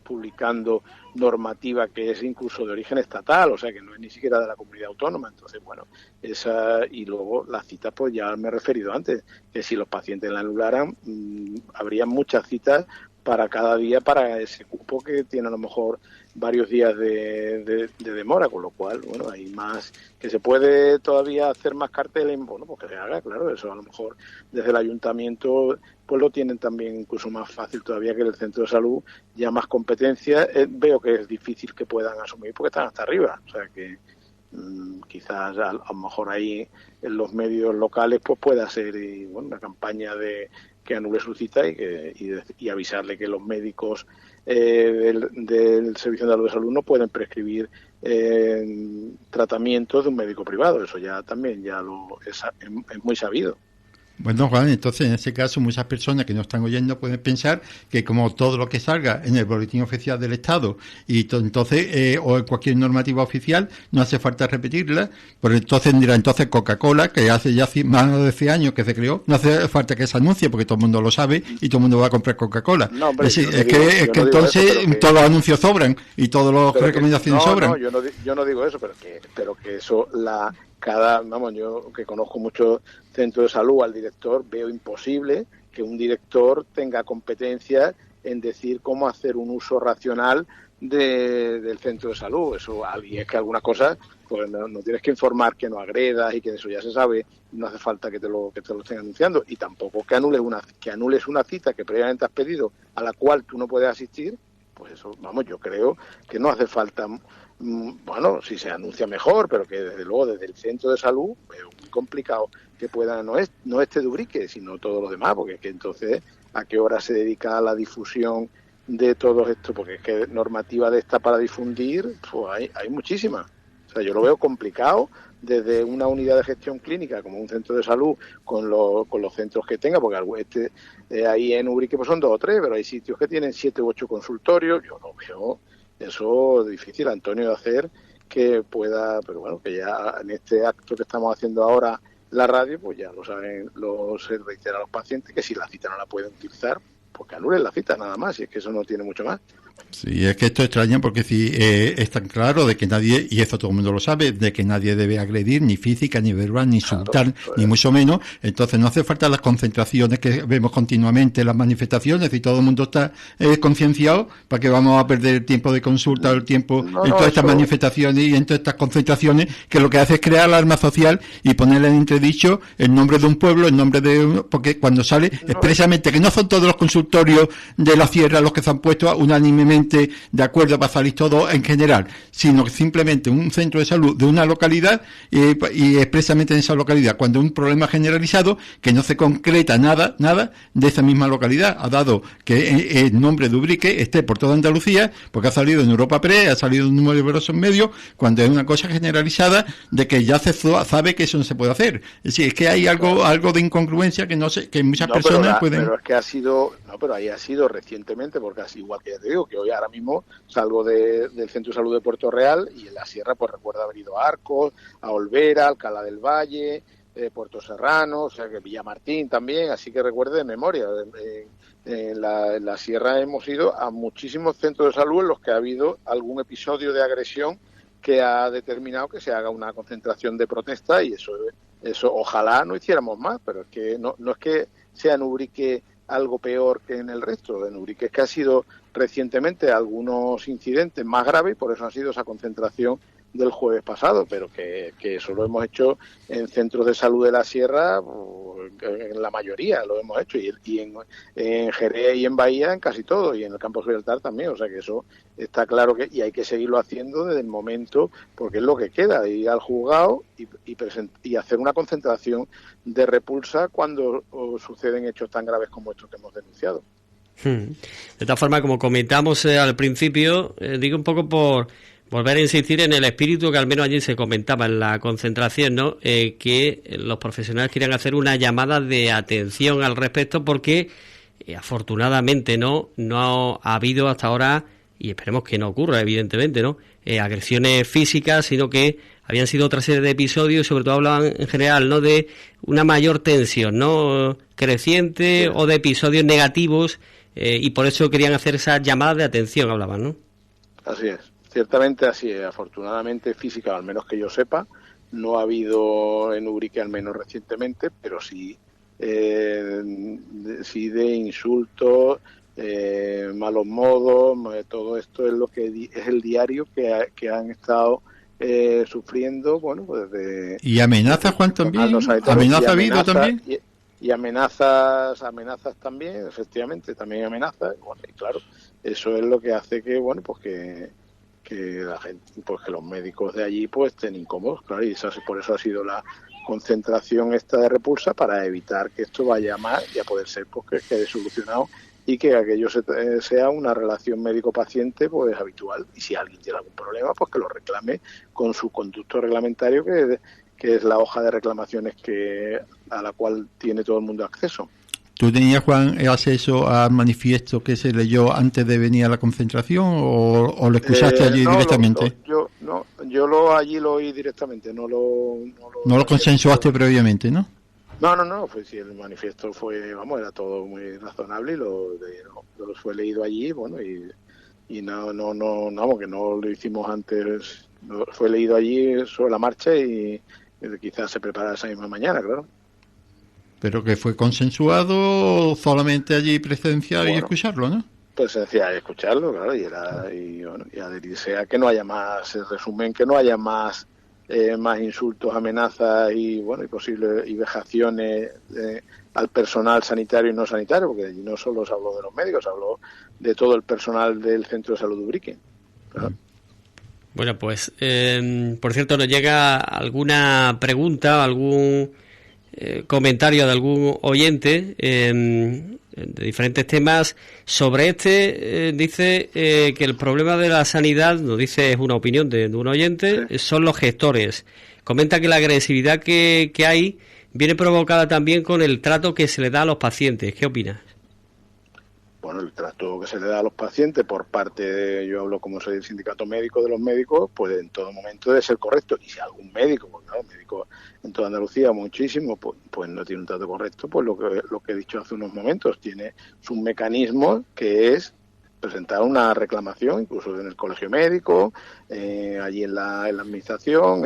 publicando normativa que es incluso de origen estatal, o sea que no es ni siquiera de la comunidad autónoma, entonces bueno, y luego las citas, pues ya me he referido antes, que si los pacientes la anularan, habría muchas citas para cada día para ese cupo que tiene a lo mejor varios días de demora, con lo cual, bueno, hay más, que se puede todavía hacer más carteles, bueno, pues que se haga, claro, eso a lo mejor desde el ayuntamiento pues lo tienen también incluso más fácil todavía que el centro de salud, ya más competencia, veo que es difícil que puedan asumir porque están hasta arriba, o sea que quizás a lo mejor ahí en los medios locales pues pueda ser una campaña de que anule su cita y avisarle que los médicos del Servicio de Salud no pueden prescribir tratamientos de un médico privado. Eso ya también es muy sabido. Bueno, Juan, entonces en ese caso muchas personas que nos están oyendo pueden pensar que como todo lo que salga en el boletín oficial del Estado y entonces o en cualquier normativa oficial no hace falta repetirla, pero entonces dirá, entonces Coca-Cola, que hace ya más de 10 años que se creó, no hace falta que se anuncie porque todo el mundo lo sabe y todo el mundo va a comprar Coca-Cola. No, hombre, es que entonces todos los anuncios sobran y todas las recomendaciones sobran. No, yo no digo eso, pero que eso yo que conozco muchos centros de salud, al director veo imposible que un director tenga competencia en decir cómo hacer un uso racional del centro de salud. Eso, y es que algunas cosas pues no tienes que informar que no agredas y que eso ya se sabe, no hace falta que te lo estén anunciando, y tampoco que anules una cita que previamente has pedido a la cual tú no puedes asistir. Pues eso, yo creo que no hace falta. Bueno, si se anuncia mejor, pero que desde luego desde el centro de salud veo muy complicado que pueda, no este de Ubrique, sino todo lo demás, porque es que entonces a qué hora se dedica a la difusión de todo esto, porque es que normativa de esta para difundir, pues hay muchísimas. O sea, yo lo veo complicado desde una unidad de gestión clínica como un centro de salud con los centros que tenga, porque ahí en Ubrique pues son 2 o 3, pero hay sitios que tienen 7 u 8 consultorios. Yo no veo eso difícil, Antonio, de hacer que pueda, pero bueno, que ya en este acto que estamos haciendo ahora la radio, pues ya lo saben, se reitera a los pacientes que si la cita no la pueden utilizar, pues que anulen la cita nada más, y es que eso no tiene mucho más. Sí, es que esto extraña porque si es tan claro de que nadie, y eso todo el mundo lo sabe, de que nadie debe agredir, ni física, ni verbal, ni insultar, ni mucho menos. Entonces no hace falta las concentraciones que vemos continuamente, las manifestaciones, y todo el mundo está concienciado para que vamos a perder el tiempo de consulta, el tiempo en todas estas manifestaciones y en todas estas concentraciones, que lo que hace es crear alarma social y ponerle en entredicho el nombre de un pueblo, el nombre de uno, porque cuando sale expresamente que no son todos los consultorios de la sierra los que se han puesto unánimemente de acuerdo para salir todo en general, sino que simplemente un centro de salud de una localidad y expresamente en esa localidad, cuando un problema generalizado que no se concreta nada de esa misma localidad, ha dado que el nombre de Ubrique esté por toda Andalucía, porque ha salido en Europa Press, ha salido en numerosos medios, cuando es una cosa generalizada de que ya se sabe que eso no se puede hacer. Es decir, es que hay algo de incongruencia que no sé, que muchas personas pueden. Pero es que ahí ha sido recientemente, porque así igual que ya te digo, que hoy ahora mismo salgo del Centro de Salud de Puerto Real y en la sierra pues recuerdo haber ido a Arcos, a Olvera, Alcalá del Valle, Puerto Serrano, o sea que Villamartín también, así que recuerde de memoria. En la sierra hemos ido a muchísimos centros de salud en los que ha habido algún episodio de agresión que ha determinado que se haga una concentración de protesta, y eso ojalá no hiciéramos más, pero es que no es que sea en Ubrique algo peor que en el resto. En Ubrique es que ha sido recientemente algunos incidentes más graves, por eso ha sido esa concentración del jueves pasado, pero que eso lo hemos hecho en centros de salud de la sierra, en la mayoría lo hemos hecho, y en Jerez y en Bahía en casi todo, y en el Campo Gibraltar también, o sea que eso está claro y hay que seguirlo haciendo desde el momento, porque es lo que queda, ir al juzgado y hacer una concentración de repulsa cuando suceden hechos tan graves como estos que hemos denunciado. De esta forma, como comentamos al principio, digo un poco por volver a insistir en el espíritu que al menos allí se comentaba en la concentración, ¿no? Que los profesionales quieran hacer una llamada de atención al respecto, porque afortunadamente no ha habido hasta ahora, y esperemos que no ocurra, evidentemente, ¿no? Agresiones físicas, sino que habían sido otra serie de episodios, sobre todo hablaban en general, ¿no?, de una mayor tensión, ¿no?, creciente, sí, o de episodios negativos, y por eso querían hacer esa llamada de atención, hablaban, ¿no? Así es. Ciertamente así es. Afortunadamente física, al menos que yo sepa, no ha habido en Ubrique, al menos recientemente, pero sí de insultos, malos modos, todo esto es lo que es el diario que han estado sufriendo, bueno, pues desde... ¿Y amenazas, Juan, también? ¿Amenaza ha habido también? Y amenazas también, efectivamente, también amenazas, bueno, y claro, eso es lo que hace que, bueno, pues que la gente, pues que los médicos de allí pues estén incómodos, claro, y por eso ha sido la concentración esta de repulsa, para evitar que esto vaya más y a poder ser pues que quede solucionado y que aquello sea una relación médico-paciente pues habitual, y si alguien tiene algún problema pues que lo reclame con su conducto reglamentario que es la hoja de reclamaciones a la cual tiene todo el mundo acceso. ¿Tú tenías, Juan, acceso al manifiesto que se leyó antes de venir a la concentración o lo escuchaste allí directamente? Yo allí lo oí directamente, no lo consensuaste previamente, ¿no? No, pues sí, el manifiesto era todo muy razonable y lo fue leído allí, bueno, y que no lo hicimos antes, fue leído allí sobre la marcha y quizás se preparara esa misma mañana, claro. Pero que fue consensuado solamente allí presenciar y escucharlo, ¿no? Presenciar y escucharlo, claro, y adherirse a que no haya más, en resumen, que no haya más insultos, amenazas y posibles vejaciones al personal sanitario y no sanitario, porque allí no solo se habló de los médicos, se habló de todo el personal del Centro de Salud de Ubrique. ¿Verdad? Bueno, pues, por cierto, nos llega alguna pregunta, algún comentario de algún oyente de diferentes temas sobre dice que el problema de la sanidad, nos dice, es una opinión de un oyente, sí, son los gestores. Comenta que la agresividad que hay viene provocada también con el trato que se le da a los pacientes. ¿Qué opinas? Bueno, el trato que se le da a los pacientes por parte yo hablo como soy del sindicato médico de los médicos, pues en todo momento debe ser correcto. Y si algún médico, pues claro, médico en toda Andalucía muchísimo, pues no tiene un trato correcto, pues lo que he dicho hace unos momentos, tiene sus mecanismos, que es presentar una reclamación, incluso en el colegio médico, allí en la administración,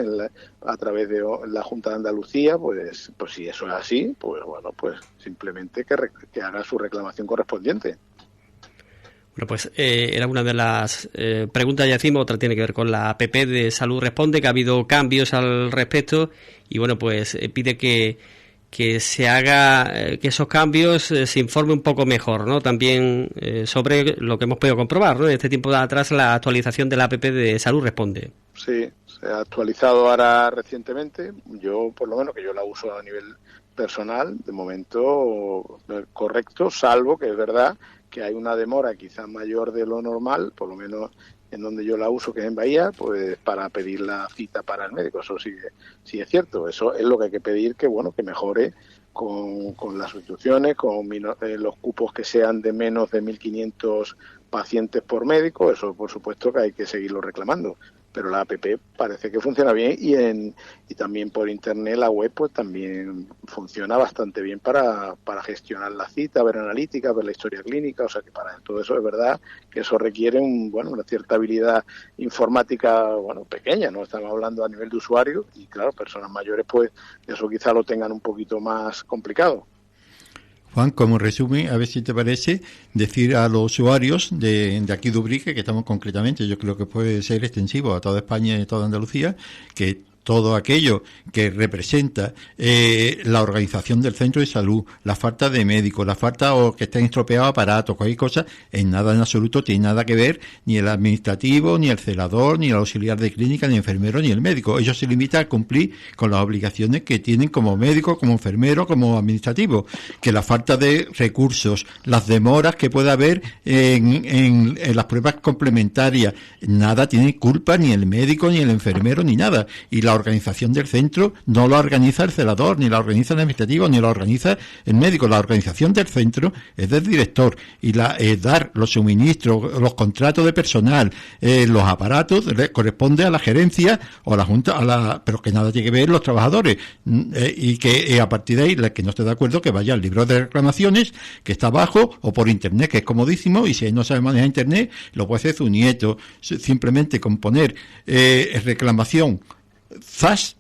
a través de la Junta de Andalucía, pues si eso es así, pues bueno, pues simplemente que haga su reclamación correspondiente. Bueno, pues era una de las preguntas, ya decimos, otra tiene que ver con la APP de Salud Responde, que ha habido cambios al respecto, y bueno, pues pide que se haga, que esos cambios se informe un poco mejor, ¿no? También sobre lo que hemos podido comprobar, ¿no? En este tiempo de atrás, la actualización de la APP de Salud Responde. Sí, se ha actualizado ahora recientemente. Yo, por lo menos, que yo la uso a nivel personal, de momento correcto, salvo que es verdad que hay una demora quizás mayor de lo normal, por lo menos en donde yo la uso, que es en Bahía, pues para pedir la cita para el médico. Eso sí es cierto. Eso es lo que hay que pedir, que mejore con las sustituciones, con los cupos que sean de menos de 1.500 pacientes por médico. Eso, por supuesto, que hay que seguirlo reclamando. Pero la APP parece que funciona bien y también por internet la web pues también funciona bastante bien para gestionar la cita, ver analítica, ver la historia clínica, o sea que para todo eso es verdad que eso requiere una cierta habilidad informática pequeña, no estamos hablando a nivel de usuario y claro, personas mayores pues eso quizá lo tengan un poquito más complicado. Juan, como resumen, a ver si te parece, decir a los usuarios de aquí de Ubrique, que estamos concretamente, yo creo que puede ser extensivo a toda España y a toda Andalucía, que todo aquello que representa la organización del centro de salud, la falta de médicos, la falta o que estén estropeados aparatos, cualquier cosa, en nada en absoluto tiene nada que ver ni el administrativo, ni el celador, ni el auxiliar de clínica, ni el enfermero, ni el médico. Ellos se limitan a cumplir con las obligaciones que tienen como médico, como enfermero, como administrativo. Que la falta de recursos, las demoras que pueda haber en las pruebas complementarias, nada tiene culpa ni el médico, ni el enfermero, ni nada. Y la organización del centro no lo organiza el celador, ni la organiza el administrativo, ni la organiza el médico. La organización del centro es del director y dar los suministros, los contratos de personal, los aparatos corresponde a la gerencia o a la junta, pero que nada tiene que ver los trabajadores y que a partir de ahí, la que no esté de acuerdo, que vaya al libro de reclamaciones que está abajo o por internet, que es comodísimo, y si no sabe manejar internet lo puede hacer su nieto, simplemente con poner reclamación ZAS,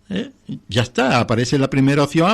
ya está, aparece la primera opción,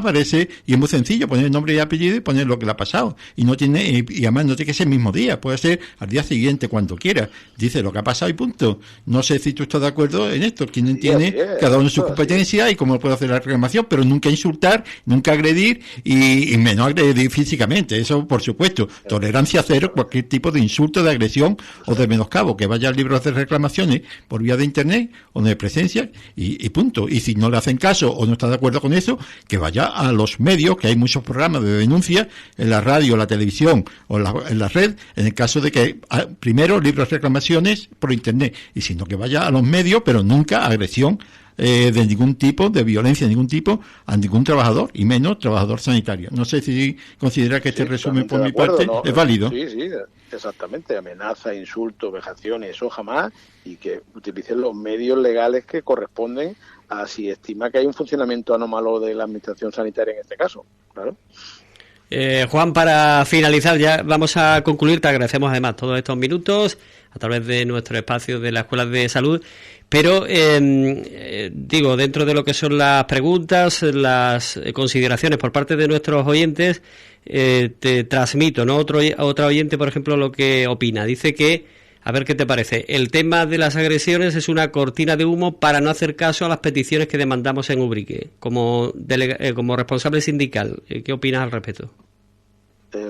y es muy sencillo, poner nombre y apellido y poner lo que le ha pasado, y además no tiene que ser el mismo día, puede ser al día siguiente, cuando quiera, dice lo que ha pasado y punto. No sé si tú estás de acuerdo en esto, quien entiende cada uno su competencia y cómo puede hacer la reclamación, pero nunca insultar, nunca agredir y menos agredir físicamente, eso por supuesto, tolerancia cero, cualquier tipo de insulto, de agresión o de menoscabo, que vaya al libro de reclamaciones por vía de internet o de presencia y punto. Y si no le hacen caso o no está de acuerdo con eso, que vaya a los medios, que hay muchos programas de denuncia en la radio, la televisión o en la red, en el caso de que primero libros de reclamaciones por internet, y sino que vaya a los medios, pero nunca agresión de ningún tipo, de violencia de ningún tipo, a ningún trabajador, y menos trabajador sanitario. No sé si considera que este resumen por mi parte es válido. Sí, exactamente. Amenaza, insulto, vejación, eso jamás, y que utilicen los medios legales que corresponden a si estima que hay un funcionamiento anómalo de la administración sanitaria en este caso, claro. Juan, para finalizar, ya vamos a concluir. Te agradecemos además todos estos minutos a través de nuestro espacio de las escuelas de salud. Pero, digo, dentro de lo que son las preguntas, las consideraciones por parte de nuestros oyentes, te transmito, ¿no? Otra oyente, por ejemplo, lo que opina. Dice que, a ver qué te parece, el tema de las agresiones es una cortina de humo para no hacer caso a las peticiones que demandamos en Ubrique. Como responsable sindical, ¿qué opinas al respecto?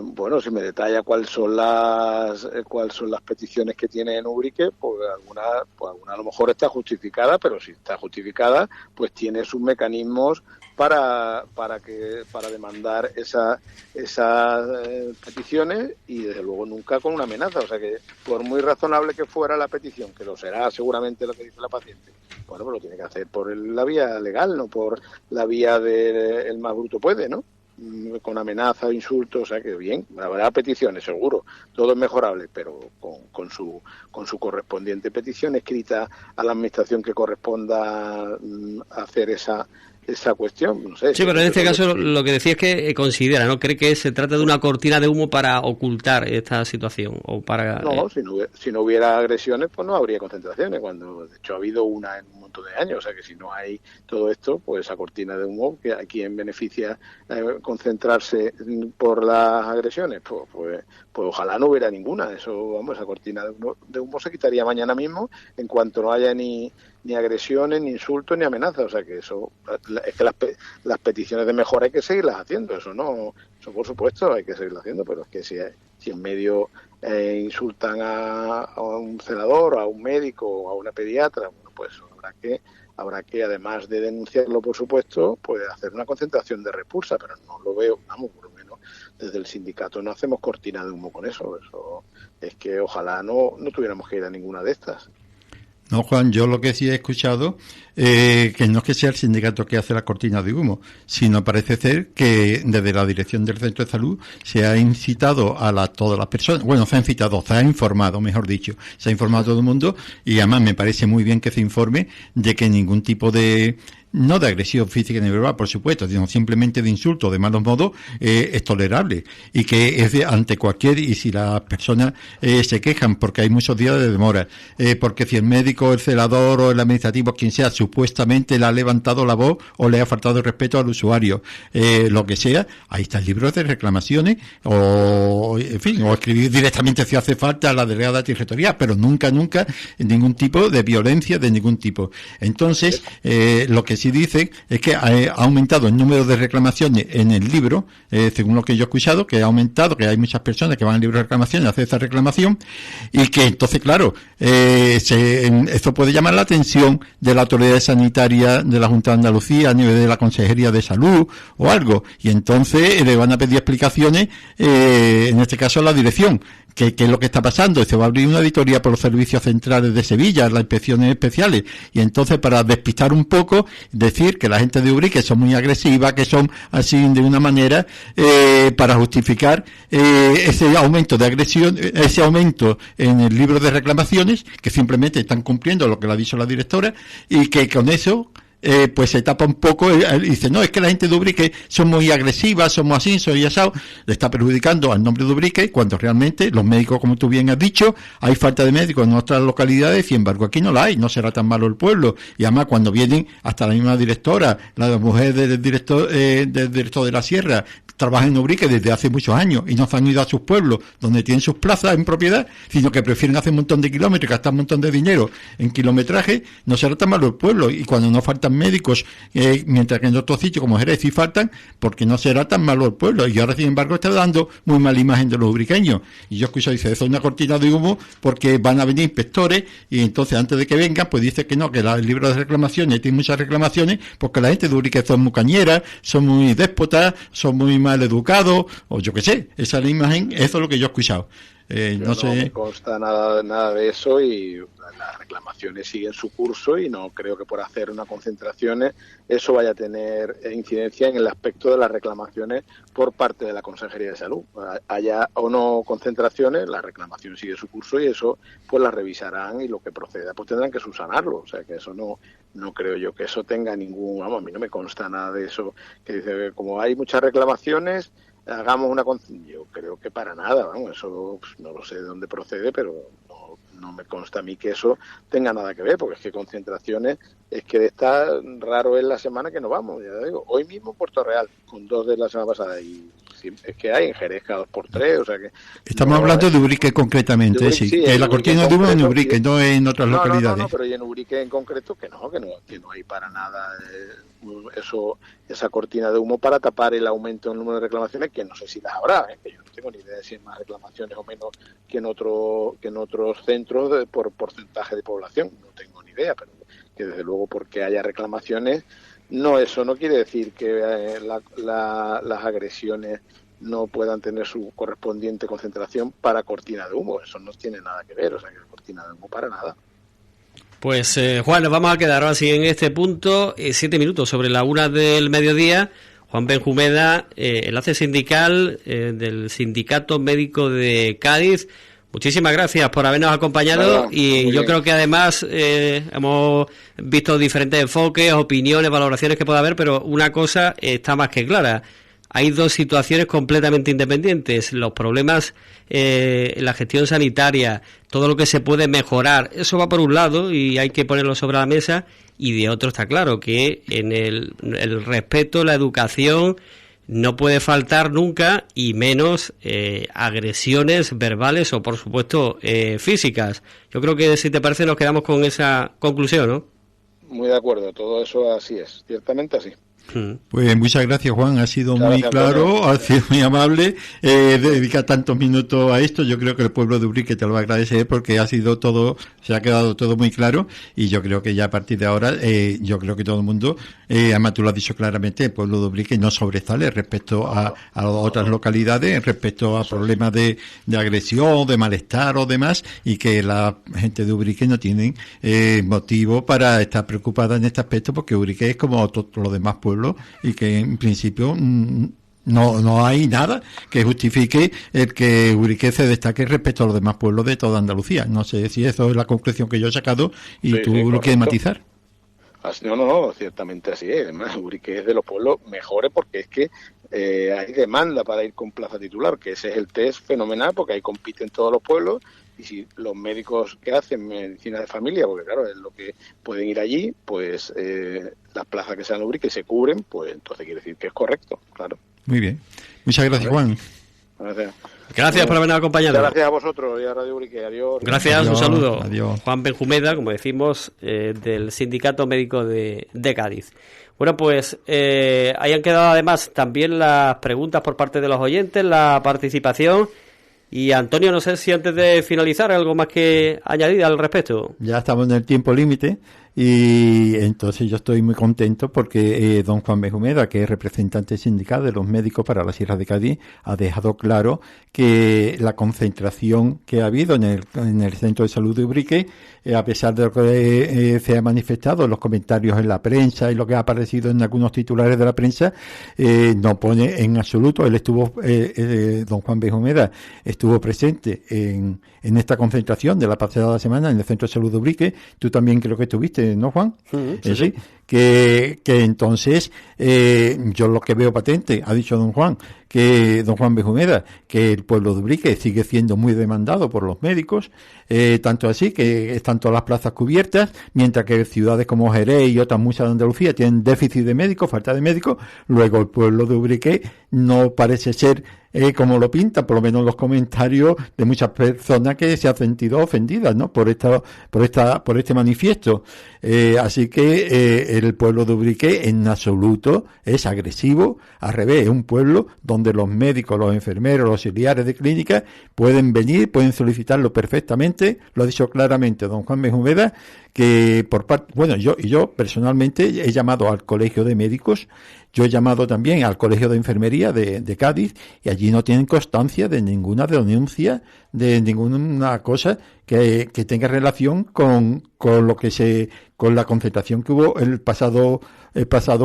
Bueno, si me detalla cuáles son las peticiones que tiene en Ubrique, pues alguna a lo mejor está justificada, pero si está justificada, pues tiene sus mecanismos para demandar esas peticiones, y desde luego nunca con una amenaza. O sea que por muy razonable que fuera la petición, que lo será seguramente lo que dice la paciente, bueno, pues lo tiene que hacer por la vía legal, no por la vía del más bruto puede, ¿no? Con amenaza, insultos, o sea que bien, habrá peticiones seguro, todo es mejorable, pero con su correspondiente petición escrita a la administración que corresponda hacer esa cuestión, no sé. Sí, pero en este caso lo que decía es que considera, ¿no? Cree que se trata de una cortina de humo para ocultar esta situación o para... No, si no hubiera agresiones, pues no habría concentraciones, cuando de hecho ha habido una en un montón de años, o sea que si no hay todo esto, pues esa cortina de humo, que a quien beneficia concentrarse por las agresiones, pues ojalá no hubiera ninguna. Eso, vamos, esa cortina de humo se quitaría mañana mismo en cuanto no haya ni agresiones, ni insultos, ni amenazas. O sea que eso es que las peticiones de mejora hay que seguirlas haciendo, eso por supuesto hay que seguirlas haciendo, pero es que si en medio insultan a un celador, a un médico o a una pediatra, bueno, pues habrá que además de denunciarlo, por supuesto, pues hacer una concentración de repulsa, pero no lo veo, vamos, por lo menos desde el sindicato no hacemos cortina de humo con eso es que ojalá no tuviéramos que ir a ninguna de estas. No, Juan, yo lo que sí he escuchado, que no es que sea el sindicato que hace la cortina de humo, sino parece ser que desde la dirección del centro de salud se ha incitado a todas las personas, bueno, se ha informado, mejor dicho, se ha informado a todo el mundo, y además me parece muy bien que se informe de que ningún tipo no de agresión física ni verbal, por supuesto, sino simplemente de insulto, de malos modos, es tolerable, y que es ante y si las personas se quejan porque hay muchos días de demora, porque si el médico, el celador o el administrativo, quien sea, supuestamente le ha levantado la voz o le ha faltado el respeto al usuario, lo que sea, ahí está el libro de reclamaciones, o en fin, o escribir directamente si hace falta a la delegada territorial, pero nunca ningún tipo de violencia de ningún tipo. Entonces, lo que sí dicen es que ha aumentado el número de reclamaciones en el libro, según lo que yo he escuchado, que ha aumentado, que hay muchas personas que van al libro de reclamaciones a hacer esa reclamación, y que entonces, claro, esto puede llamar la atención de la autoridad sanitaria de la Junta de Andalucía a nivel de la Consejería de Salud o algo, y entonces le van a pedir explicaciones, en este caso a la dirección, qué es lo que está pasando. Se va a abrir una auditoría por los servicios centrales de Sevilla, las inspecciones especiales, y entonces, para despistar un poco, decir que la gente de Ubrique son muy agresivas, que son así de una manera, para justificar ese aumento de agresión, ese aumento en el libro de reclamaciones, que simplemente están cumpliendo lo que le ha dicho la directora, y que con eso pues se tapa un poco, dice, no, es que la gente de Ubrique son muy agresivas, somos así, soy asado, le está perjudicando al nombre de Ubrique, cuando realmente los médicos, como tú bien has dicho, hay falta de médicos en otras localidades, sin embargo aquí no la hay, no será tan malo el pueblo, y además cuando vienen hasta la misma directora, la mujer del director de la Sierra, trabaja en Ubrique desde hace muchos años y no se han ido a sus pueblos donde tienen sus plazas en propiedad, sino que prefieren hacer un montón de kilómetros y gastar un montón de dinero en kilometraje. No será tan malo el pueblo, y cuando no faltan médicos, mientras que en otros sitios como Jerez sí faltan, porque no será tan malo el pueblo, y ahora sin embargo está dando muy mala imagen de los ubriqueños. Y yo escucho, dice, eso es una cortina de humo porque van a venir inspectores, y entonces antes de que vengan pues dice que no, que el libro de reclamaciones tiene muchas reclamaciones porque la gente de Ubrique son muy cañeras, son muy déspotas, son muy mal educados, o yo qué sé, esa es la imagen, eso es lo que yo he escuchado. No me consta nada de eso, y las reclamaciones siguen su curso, y no creo que por hacer unas concentraciones eso vaya a tener incidencia en el aspecto de las reclamaciones por parte de la Consejería de Salud. Haya o no concentraciones, la reclamación sigue su curso, y eso pues la revisarán, y lo que proceda pues tendrán que subsanarlo. O sea que eso no creo yo que eso tenga ningún, a mí no me consta nada de eso, que dice, como hay muchas reclamaciones, hagamos yo creo que para nada, eso pues, no lo sé de dónde procede, pero no me consta a mí que eso tenga nada que ver, porque es que concentraciones, es que de estar raro es la semana que nos vamos, ya digo, hoy mismo Puerto Real, con 2 de la semana pasada, y es que hay en Jerez cada 2x3, o sea que... Estamos hablando de Ubrique concretamente, de Ubrique, sí, que la cortina de humo en Ubrique, no en otras localidades. No, pero y en Ubrique en concreto que no hay para nada esa cortina de humo para tapar el aumento en el número de reclamaciones, que no sé si las habrá, que yo no tengo ni idea de si hay más reclamaciones o menos que en otros centros por porcentaje de población, no tengo ni idea, pero que desde luego porque haya reclamaciones, eso no quiere decir que las agresiones no puedan tener su correspondiente concentración para cortina de humo, eso no tiene nada que ver, o sea que cortina de humo para nada. Pues Juan, nos vamos a quedar ahora sí en este punto, 7 minutos sobre la 1 del mediodía. Juan Benjumeda, enlace sindical del Sindicato Médico de Cádiz. Muchísimas gracias por habernos acompañado, y yo creo que además hemos visto diferentes enfoques, opiniones, valoraciones que pueda haber, pero una cosa está más que clara. Hay 2 situaciones completamente independientes. Los problemas en la gestión sanitaria, todo lo que se puede mejorar, eso va por un lado y hay que ponerlo sobre la mesa, y de otro está claro que en el respeto, la educación, no puede faltar nunca, y menos agresiones verbales o, por supuesto, físicas. Yo creo que, si te parece, nos quedamos con esa conclusión, ¿no? Muy de acuerdo, todo eso así es, ciertamente así. Pues muchas gracias, Juan, ha sido muy claro, ha sido muy amable, dedica tantos minutos a esto. Yo creo que el pueblo de Ubrique te lo va a agradecer, porque se ha quedado todo muy claro, y yo creo que ya a partir de ahora, yo creo que todo el mundo, además tú lo has dicho claramente, el pueblo de Ubrique no sobresale respecto a otras localidades, respecto a problemas de agresión, de malestar o demás, y que la gente de Ubrique no tienen motivo para estar preocupada en este aspecto, porque Ubrique es como todos los demás pueblos, y que en principio no hay nada que justifique el que Ubrique se destaque respecto a los demás pueblos de toda Andalucía. No sé si eso es la conclusión que yo he sacado y sí, tú lo quieres matizar. No, ciertamente así es. Además, Ubrique es de los pueblos mejores, porque es que hay demanda para ir con plaza titular, que ese es el test fenomenal, porque ahí compiten todos los pueblos, y si los médicos que hacen medicina de familia, porque claro, es lo que pueden ir allí, pues las plazas que sean Ubrique se cubren, pues entonces quiere decir que es correcto, claro. Muy bien. Muchas gracias, Juan. Gracias por habernos acompañado. Gracias a vosotros y a Radio Ubrique. Adiós. Gracias, adiós, un saludo. Adiós. Juan Benjumeda, como decimos, del Sindicato Médico de Cádiz. Bueno, pues ahí han quedado además también las preguntas por parte de los oyentes, la participación. Y Antonio, no sé si antes de finalizar, algo más que añadir al respecto. Ya estamos en el tiempo límite, y entonces yo estoy muy contento porque don Juan Benjumeda, que es representante sindical de los médicos para la Sierra de Cádiz, ha dejado claro que la concentración que ha habido en el Centro de Salud de Ubrique, a pesar de lo que se ha manifestado en los comentarios en la prensa y lo que ha aparecido en algunos titulares de la prensa, no pone en absoluto. Él estuvo, don Juan Benjumeda estuvo presente en esta concentración de la pasada semana en el Centro de Salud de Ubrique. Tú también creo que estuviste, ¿no, Juan? Sí. Que entonces yo lo que veo patente, ha dicho don Juan Benjumeda, que el pueblo de Ubrique sigue siendo muy demandado por los médicos, tanto así que están todas las plazas cubiertas, mientras que ciudades como Jerez y otras muchas de Andalucía tienen déficit de médicos, falta de médicos. Luego el pueblo de Ubrique no parece ser como lo pinta, por lo menos los comentarios de muchas personas que se han sentido ofendidas, ¿no?, por este manifiesto. Así que el pueblo de Ubrique en absoluto es agresivo, al revés, es un pueblo donde los médicos, los enfermeros, los auxiliares de clínica pueden venir, pueden solicitarlo perfectamente. Lo ha dicho claramente don Juan Benjumeda, que yo personalmente he llamado al colegio de médicos Yo he llamado también al Colegio de Enfermería de Cádiz y allí no tienen constancia de ninguna denuncia, de ninguna cosa que tenga relación con lo que con la concentración que hubo el pasado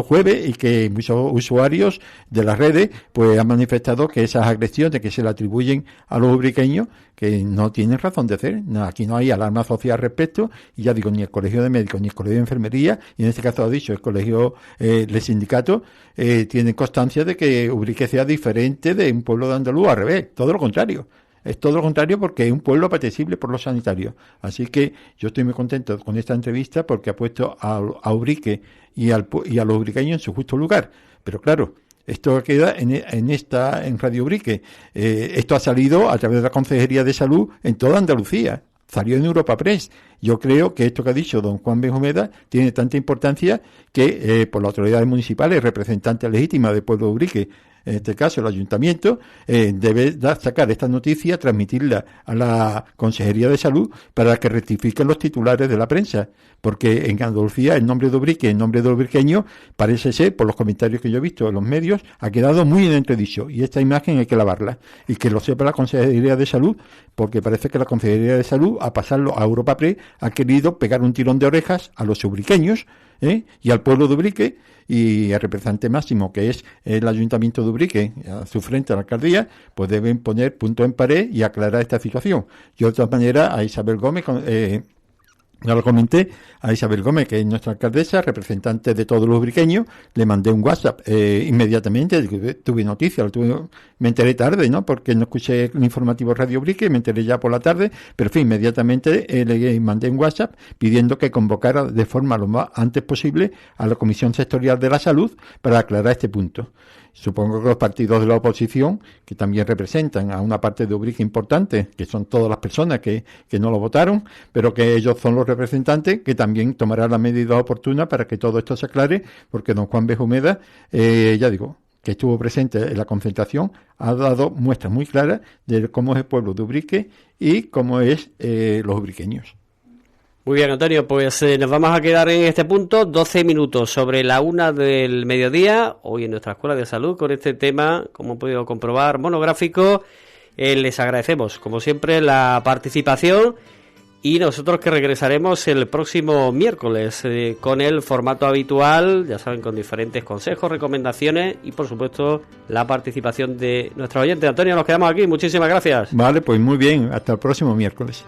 jueves, y que muchos usuarios de las redes pues han manifestado que esas agresiones que se le atribuyen a los ubriqueños, que no tienen razón de ser. No, aquí no hay alarma social al respecto, y ya digo, ni el Colegio de Médicos ni el Colegio de Enfermería, y en este caso ha dicho el Colegio, el sindicato, tienen constancia de que Ubrique sea diferente de un pueblo de Andaluz, al revés, todo lo contrario. Es todo lo contrario, porque es un pueblo apetecible por los sanitarios. Así que yo estoy muy contento con esta entrevista, porque ha puesto a Ubrique y a los ubriqueños en su justo lugar. Pero claro, esto queda en Radio Ubrique. Esto ha salido a través de la Consejería de Salud en toda Andalucía. Salió en Europa Press. Yo creo que esto que ha dicho don Juan Benjumeda tiene tanta importancia que por las autoridades municipales, representantes legítimas del pueblo de Ubrique, en este caso el ayuntamiento, debe sacar esta noticia, transmitirla a la Consejería de Salud para que rectifiquen los titulares de la prensa, porque en Andalucía el nombre de Ubrique, el nombre de ubriqueño, parece ser, por los comentarios que yo he visto en los medios, ha quedado muy en entredicho, y esta imagen hay que lavarla, y que lo sepa la Consejería de Salud, porque parece que la Consejería de Salud, a pasarlo a Europa Press, ha querido pegar un tirón de orejas a los ubriqueños, y al pueblo de Ubrique, y al representante máximo, que es el Ayuntamiento de Ubrique, a su frente a la alcaldía, pues deben poner punto en pared y aclarar esta situación. Yo, de todas maneras, a Isabel Gómez, ya lo comenté, a Isabel Gómez, que es nuestra alcaldesa, representante de todos los ubriqueños, le mandé un WhatsApp inmediatamente, tuve noticias, me enteré tarde, ¿no? Porque no escuché el informativo Radio Ubrique, me enteré ya por la tarde, pero en fin, inmediatamente le mandé un WhatsApp pidiendo que convocara de forma lo más antes posible a la Comisión Sectorial de la Salud para aclarar este punto. Supongo que los partidos de la oposición, que también representan a una parte de Ubrique importante, que son todas las personas que no lo votaron, pero que ellos son los representantes, que también tomarán las medidas oportunas para que todo esto se aclare, porque don Juan Benjumeda, ya digo, que estuvo presente en la concentración, ha dado muestras muy claras de cómo es el pueblo de Ubrique y cómo es los ubriqueños. Muy bien, Antonio, pues nos vamos a quedar en este punto, 12 minutos sobre la 1 del mediodía, hoy en nuestra Escuela de Salud, con este tema, como he podido comprobar, monográfico. Les agradecemos, como siempre, la participación, y nosotros que regresaremos el próximo miércoles con el formato habitual, ya saben, con diferentes consejos, recomendaciones y, por supuesto, la participación de nuestros oyentes. Antonio, nos quedamos aquí. Muchísimas gracias. Vale, pues muy bien. Hasta el próximo miércoles.